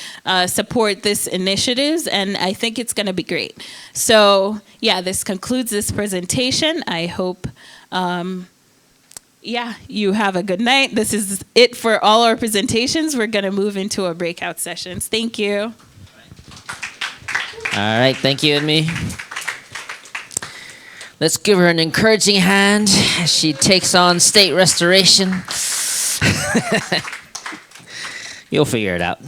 support this initiatives. And I think it's going to be great. So this concludes this presentation. I hope you have a good night. This is it for all our presentations. We're going to move into our breakout sessions. Thank you. All right, thank you, Enmi. Let's give her an encouraging hand as she takes on state restoration. You'll figure it out.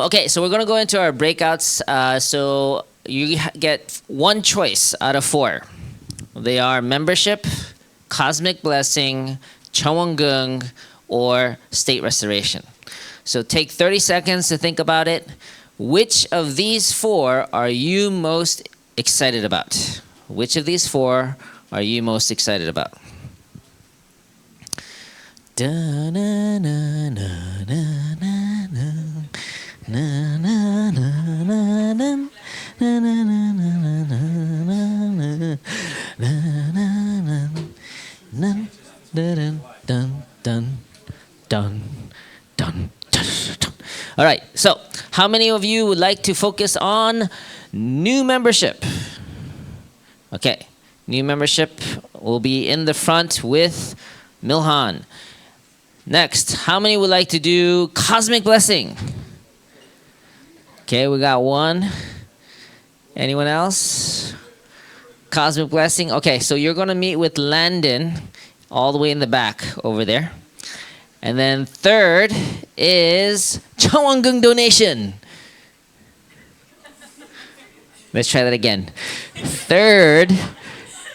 Okay, so we're going to go into our breakouts. So you get one choice out of 4. They are membership, Cosmic Blessing, Chowongung, or State Restoration. So take 30 seconds to think about it. Which of these 4 are you most excited about? Which of these 4 are you most excited about? All right, so how many of you would like to focus on new membership? Okay, new membership will be in the front with Milhan. Next, how many would like to do Cosmic Blessing? Okay, we got 1. Anyone else? Cosmic Blessing. Okay, so you're going to meet with Landon all the way in the back over there. And then third is Chowongung Donation. Let's try that again. Third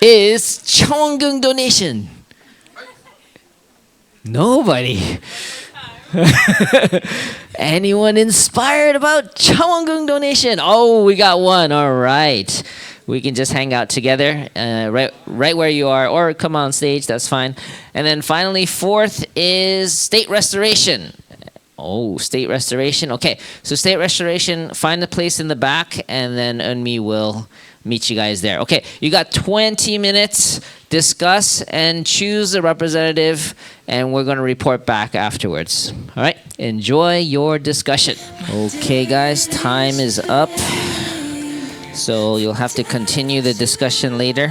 is Chowongung Donation. Nobody. Anyone inspired about Chowongung Donation? Oh, we got 1. All right. We can just hang out together right where you are, or come on stage, that's fine. And then finally, 4th is State Restoration. Oh, State Restoration. Okay, so State Restoration, find a place in the back, and then Eunmi will meet you guys there. Okay, you got 20 minutes. Discuss and choose a representative, and we're going to report back afterwards. All right, enjoy your discussion. Okay, guys, time is up. So you'll have to continue the discussion later.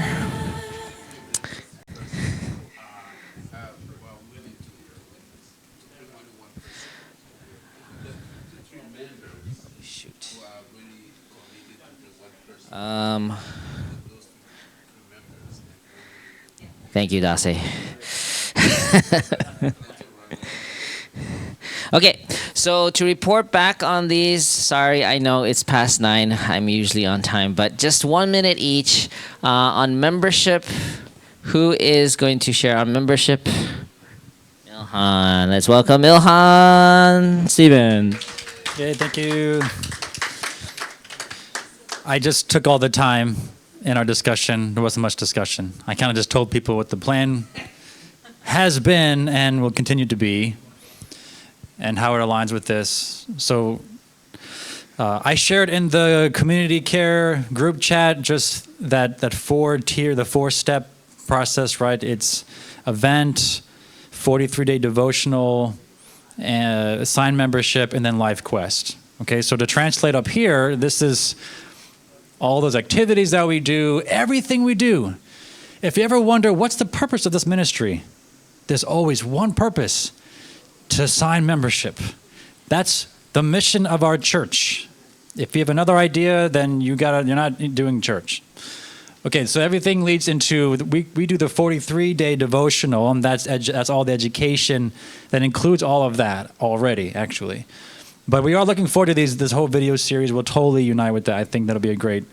Shoot. Thank you, Dase. Okay, so to report back on these, sorry, I know it's past 9. I'm usually on time, but just 1 minute each on membership. Who is going to share on membership? Ilhan. Let's welcome Ilhan. Steven. Okay, thank you. I just took all the time in our discussion. There wasn't much discussion. I kind of just told people what the plan has been and will continue to be, and how it aligns with this. So I shared in the community care group chat just that the 4-step process, right? It's event, 43-day devotional, assigned membership, and then life quest. Okay, so to translate up here, this is all those activities that we do, everything we do. If you ever wonder what's the purpose of this ministry, there's always one purpose: to assign membership. That's the mission of our church. If you have another idea, then you're not doing church. Okay, so everything leads into, we do the 43-day devotional, and that's all the education that includes all of that already, actually. But we are looking forward to this whole video series. We'll totally unite with that. I think that'll be a great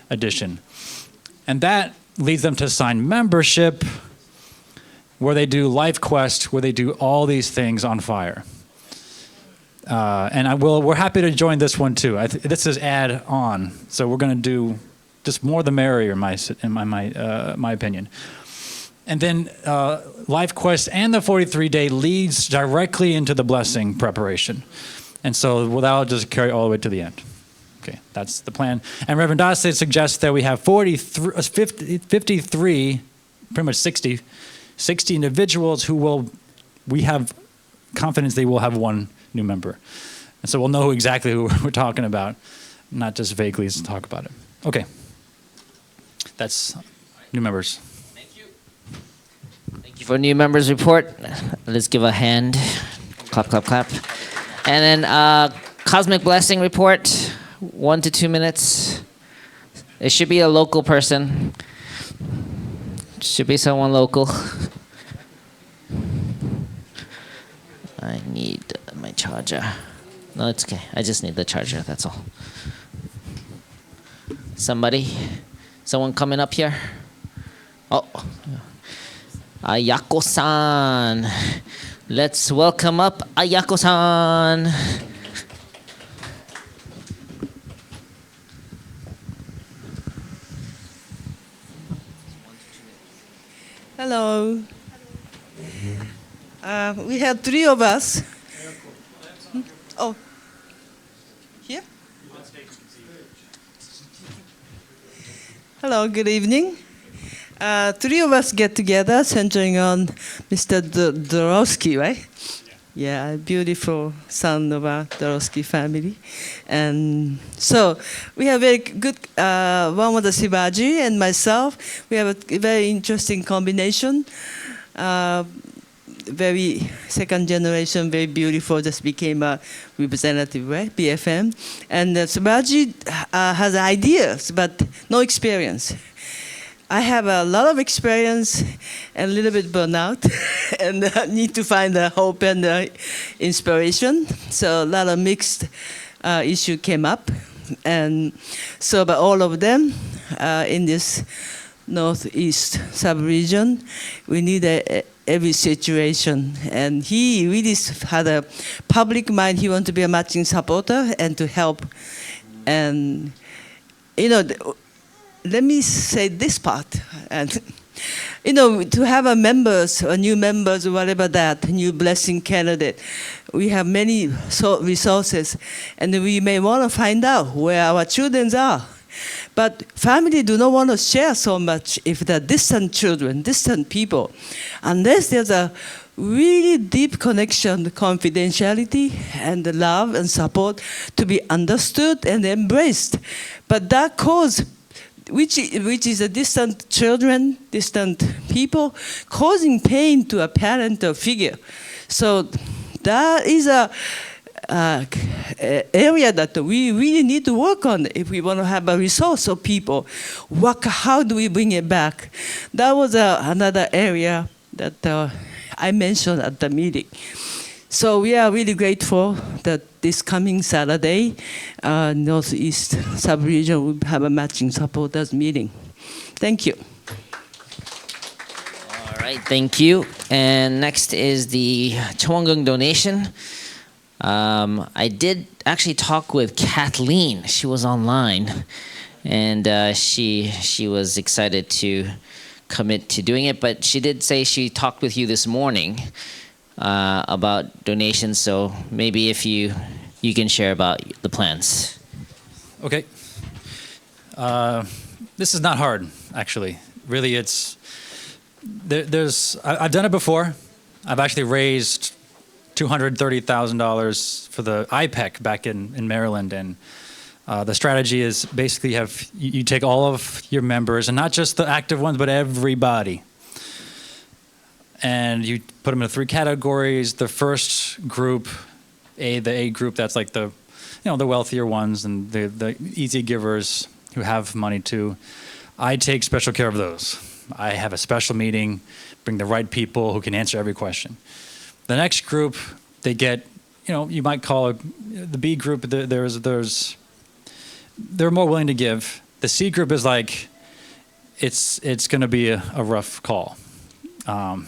addition. And that leads them to assign membership, where they do Life Quest, where they do all these things on fire. And we're happy to join this one too. This is add on, so we're going to do just more the merrier, in my opinion. And then Life Quest and the 43-day leads directly into the blessing preparation, and so that'll just carry all the way to the end. Okay, that's the plan. And Reverend Dase suggests that we have 53, pretty much 60 individuals we have confidence they will have one new member. And so we'll know exactly who we're talking about, not just vaguely talk about it. Okay. That's new members. Thank you. Thank you for new members report. Let's give a hand. Clap, clap, clap. And then Cosmic Blessing report, 1 to 2 minutes. It should be a local person. Should be someone local. I need my charger. No, it's okay. I just need the charger, that's all. Someone coming up here? Oh, Ayako-san. Let's welcome up Ayako-san. Hello. We have 3 of us. Oh, here? Hello, good evening. 3 of us get together centering on Mr. Dorowski, right? Yeah, beautiful son of our Dorowski family. And so we have very good, one was the Shivaji and myself. We have a very interesting combination. Very second generation, very beautiful, just became a representative, right? BFM. And Shivaji has ideas, but no experience. I have a lot of experience and a little bit burnout and need to find the hope and inspiration. So a lot of mixed issue came up. And so but all of them in this Northeast sub-region, we need every situation. And he really had a public mind. He wanted to be a matching supporter and to help. And, let me say this part. And, to have a new members, whatever that, new blessing candidate, we have many resources. And we may want to find out where our children are. But family do not want to share so much if they're distant children, distant people, unless there's a really deep connection, confidentiality, and love and support to be understood and embraced. But that cause, which is a distant children, distant people, causing pain to a parent or figure. So that is a area that we really need to work on if we want to have a resource of people. How do we bring it back? That was another area that I mentioned at the meeting. So we are really grateful that this coming Saturday, Northeast Sub-Region will have a matching supporters meeting. Thank you. All right, thank you. And next is the Chowongung donation. I did actually talk with Kathleen. She was online. and she was excited to commit to doing it. But she did say she talked with you this morning about donations. So maybe if you can share about the plans. Okay. This is not hard, actually. Really, I've done it before. I've actually raised $230,000 for the IPEC back in Maryland, and the strategy is basically you take all of your members, and not just the active ones, but everybody, and you put them into 3 categories. The first group, the A group, that's like the wealthier ones and the easy givers who have money too. I take special care of those. I have a special meeting, bring the right people who can answer every question. The next group, they get, you might call it the B group. They're more willing to give. The C group is like, it's going to be a rough call. But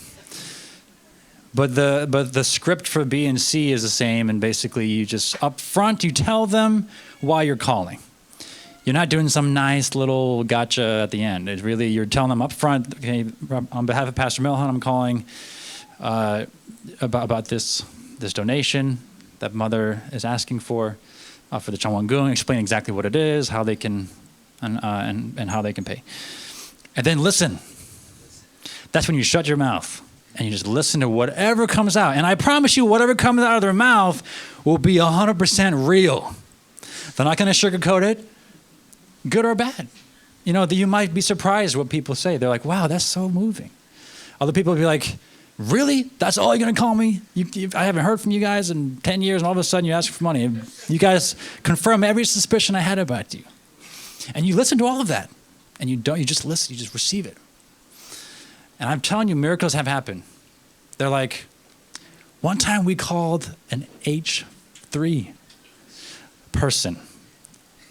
the script for B and C is the same, and basically you just up front you tell them why you're calling. You're not doing some nice little gotcha at the end. It's really, you're telling them up front, okay, on behalf of Pastor Milhan, I'm calling about this donation that Mother is asking for the Changwon-gung. Explain exactly what it is, how they can, and how they can pay. And then listen. That's when you shut your mouth and you just listen to whatever comes out. And I promise you, whatever comes out of their mouth will be 100% real. They're not going to sugarcoat it, good or bad. You might be surprised what people say. They're like, wow, that's so moving. Other people will be like, really? That's all you're going to call me? I haven't heard from you guys in 10 years, and all of a sudden you ask for money. You guys confirm every suspicion I had about you. And you listen to all of that. And you just listen, you just receive it. And I'm telling you, miracles have happened. They're like, one time we called an H3 person,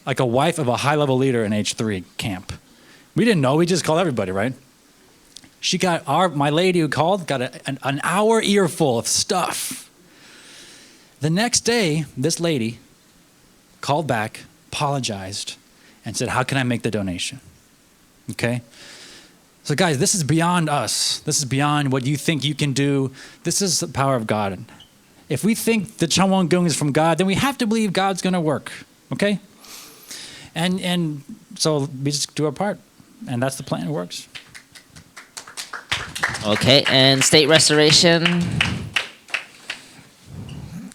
like a wife of a high-level leader in H3 camp. We didn't know, we just called everybody, right? She got my lady who called, got an hour earful of stuff. The next day, this lady called back, apologized, and said, how can I make the donation? Okay? So guys, this is beyond us. This is beyond what you think you can do. This is the power of God. If we think the Changwon-gung is from God, then we have to believe God's going to work. Okay? And so we just do our part. And that's the plan. It works. Okay, and state restoration.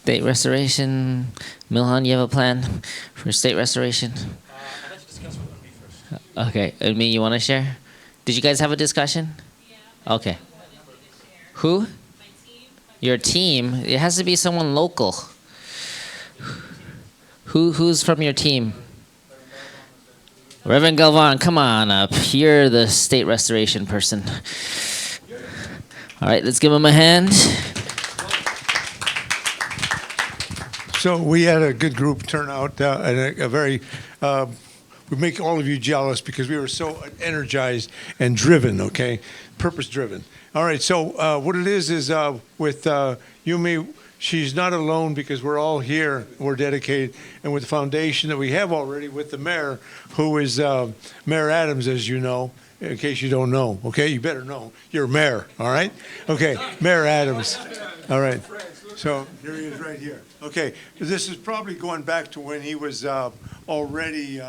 State restoration. Milhan, you have a plan for state restoration? I'd like to discuss with me first. Okay, Eunmi, you want to share? Did you guys have a discussion? Yeah. Okay. Who? My team. Your team? It has to be someone local. Who's from your team? Reverend Galvan, come on up. You're the state restoration person. All right, let's give him a hand. So we had a good group turnout and a very, we make all of you jealous because we were so energized and driven, okay? Purpose driven. All right, so what it is with Yumi, she's not alone because we're all here, we're dedicated, and with the foundation that we have already with the mayor, who is Mayor Adams, as you know, in case you don't know, okay? You better know. You're mayor, all right? Okay, Mayor Adams. All right. So here he is right here. Okay, this is probably going back to when he was already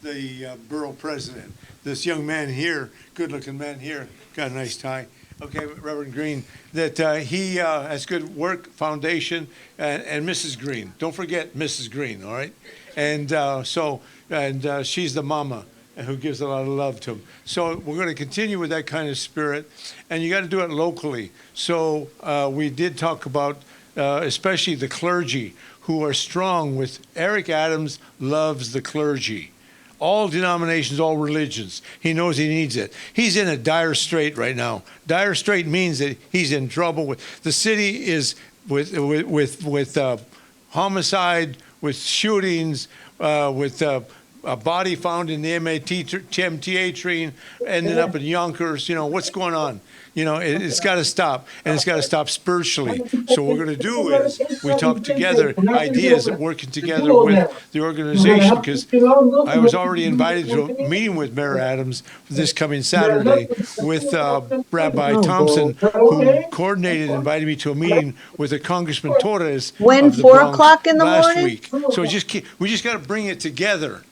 the borough president. This young man here, good-looking man here, got a nice tie. Okay, Reverend Green, that he has good work, foundation, and Mrs. Green. Don't forget Mrs. Green, all right? And she's the mama who gives a lot of love to him. So we're going to continue with that kind of spirit, and you got to do it locally. So we did talk about especially the clergy who are strong with Eric Adams loves the clergy. All denominations, all religions. He knows he needs it. He's in a dire strait right now. Dire strait means that he's in trouble. The city is with homicide, with shootings, with a body found in the MTA train, ended up in Yonkers. What's going on? It's got to stop, and it's got to stop spiritually. So what we're going to do is we talk together, ideas of working together with the organization, because I was already invited to a meeting with Mayor Adams this coming Saturday with Rabbi Thompson, who coordinated and invited me to a meeting with the Congressman Torres. When, of the 4 Bronx o'clock in the last morning? week. So we just got to bring it together.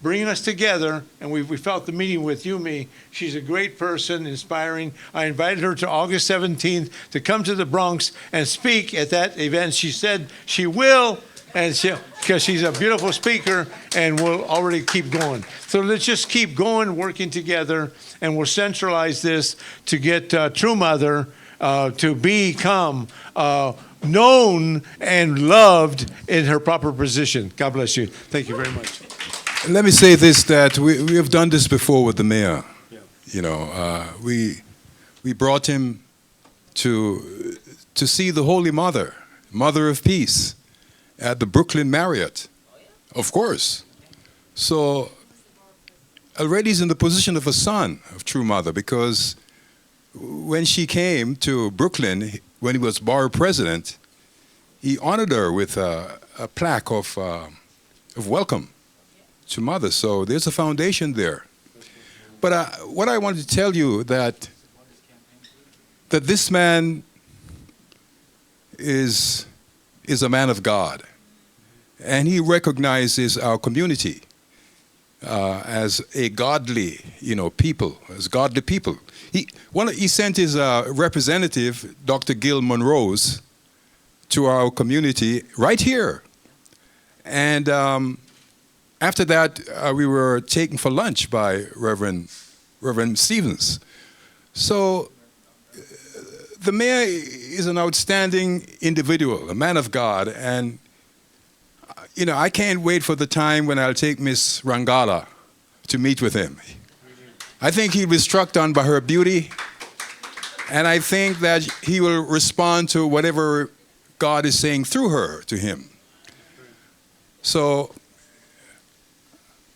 Bringing us together, and we felt the meeting with Yumi. She's a great person, inspiring. I invited her to August 17th to come to the Bronx and speak at that event. She said she will, and because she's a beautiful speaker, and we'll already keep going. So let's just keep going, working together, and we'll centralize this to get True Mother to become known and loved in her proper position. God bless you. Thank you very much. Let me say this, that we have done this before with the mayor. We brought him to see the Holy Mother, Mother of Peace, at the Brooklyn Marriott, of course. So already he's in the position of a son of True Mother, because when she came to Brooklyn, when he was borough president, he honored her with a plaque of welcome to Mother. So there's a foundation there. But what I wanted to tell you that this man is a man of God, and he recognizes our community as a godly, people, as godly people. He sent his representative, Dr. Gil Monrose, to our community right here, and after that, we were taken for lunch by Reverend Stevens. So the mayor is an outstanding individual, a man of God, and I can't wait for the time when I'll take Miss Rangala to meet with him. I think he'll be struck down by her beauty, and I think that he will respond to whatever God is saying through her to him. So,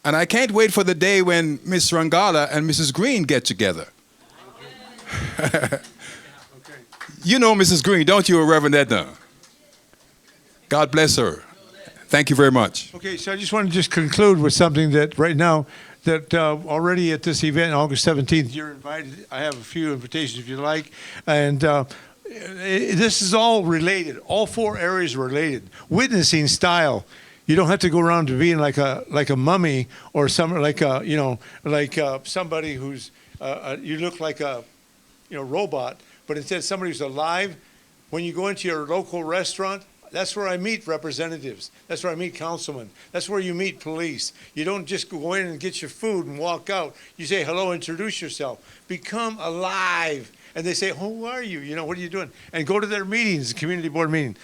and I can't wait for the day when Miss Rangala and Mrs. Green get together. You know Mrs. Green, don't you, Reverend Edna? God bless her. Thank you very much. Okay, so I just want to just conclude with something that right now, that already at this event, August 17th, you're invited. I have a few invitations if you like. And this is all related. All four areas are related. Witnessing style. You don't have to go around to being like a mummy or somebody somebody who's you look like a robot, but instead somebody who's alive. When you go into your local restaurant, that's where I meet representatives. That's where I meet councilmen. That's where you meet police. You don't just go in and get your food and walk out. You say hello, introduce yourself, become alive, and they say, "Who are you? What are you doing?" And go to their meetings, community board meeting.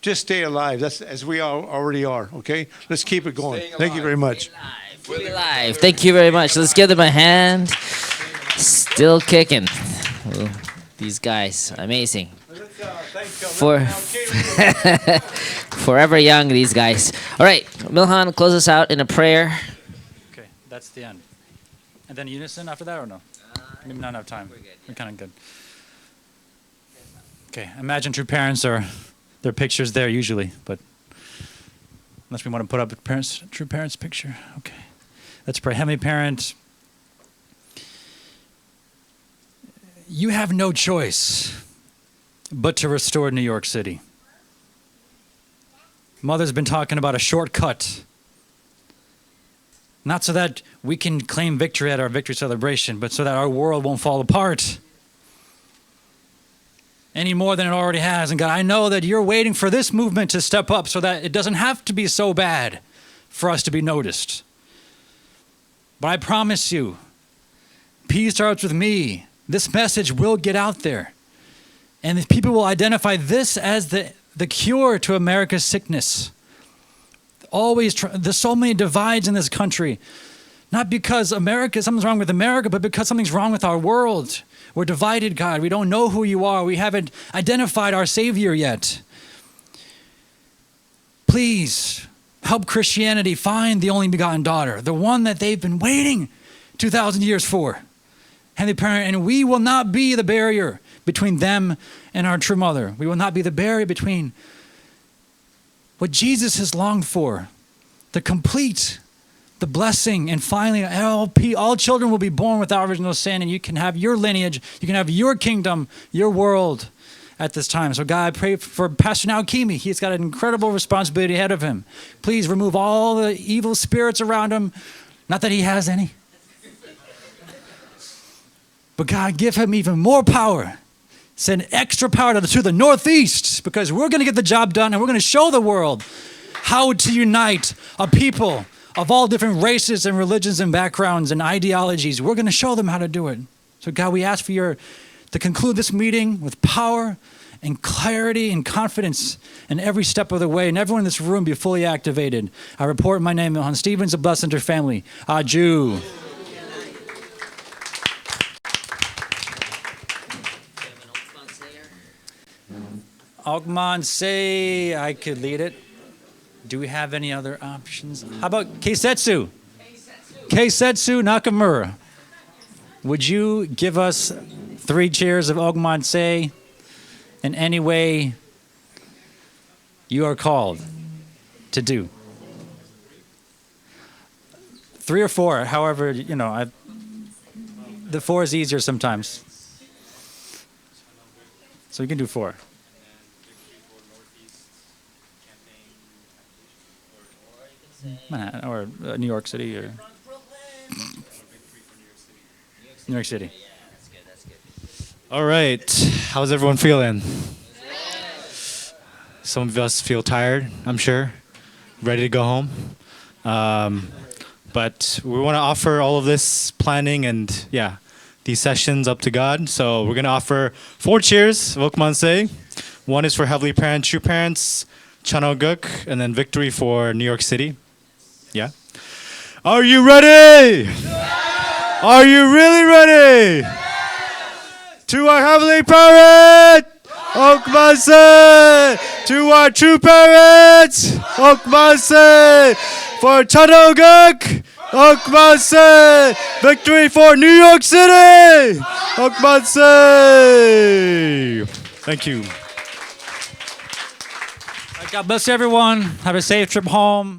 Just stay alive. That's as we all already are. Okay, let's keep it going. Thank you very much. Fully alive. Thank you very much. Let's give them a hand. Still kicking. Well, these guys, amazing. Forever young, these guys. All right, Milhan, close us out in a prayer. Okay, that's the end. And then unison after that, or no? Maybe not enough time. We're kind of good. Okay, imagine true parents are. Their picture's there usually, but unless we want to put up a true parents picture. Okay, let's pray. Heavenly Parent, you have no choice but to restore New York City. Mother's been talking about a shortcut, not so that we can claim victory at our victory celebration, but so that our world won't fall apart any more than it already has. And God, I know that you're waiting for this movement to step up so that it doesn't have to be so bad for us to be noticed. But I promise you, peace starts with me. This message will get out there. And if people will identify this as the cure to America's sickness. There's so many divides in this country. Not because something's wrong with America, but because something's wrong with our world. We're divided, God. We don't know who you are. We haven't identified our Savior yet. Please help Christianity find the only begotten daughter, the one that they've been waiting 2,000 years for. Heavenly Parent, and we will not be the barrier between them and our true mother. We will not be the barrier between what Jesus has longed for, the complete, the blessing, and finally all children will be born without original sin, and you can have your lineage, you can have your kingdom, your world at this time. So God, I pray for Pastor Naokimi. He's got an incredible responsibility ahead of him. Please remove all the evil spirits around him. Not that he has any. But God, give him even more power. Send extra power to the Northeast, because we're going to get the job done, and we're going to show the world how to unite a people of all different races and religions and backgrounds and ideologies. We're going to show them how to do it. So God, we ask for to conclude this meeting with power and clarity and confidence in every step of the way, and everyone in this room be fully activated. I report my name, Johan Stevens, of Blessed Center family. Aju. Ogman say I could lead it. Do we have any other options? How about Keisetsu? Keisetsu Nakamura. Would you give us 3 cheers of Ogman say in any way you are called to do? 3 or 4, however, the 4 is easier sometimes. So you can do 4. Manhattan or New York City or New York City. All right, how's everyone feeling? Some of us feel tired, I'm sure, ready to go home. But we want to offer all of this planning and these sessions up to God. So we're gonna offer 4 cheers, Vokmanse. 1 is for Heavenly Parent, True Parents, Chanoguk, and then victory for New York City. Yeah. Are you ready? Yeah. Are you really ready? Yeah. To our Heavenly Parent, Okmase. To our True Parents, Okmase. For Chanoguk, Okmase. Victory for New York City, Okmase. Thank you. God bless everyone. Have a safe trip home.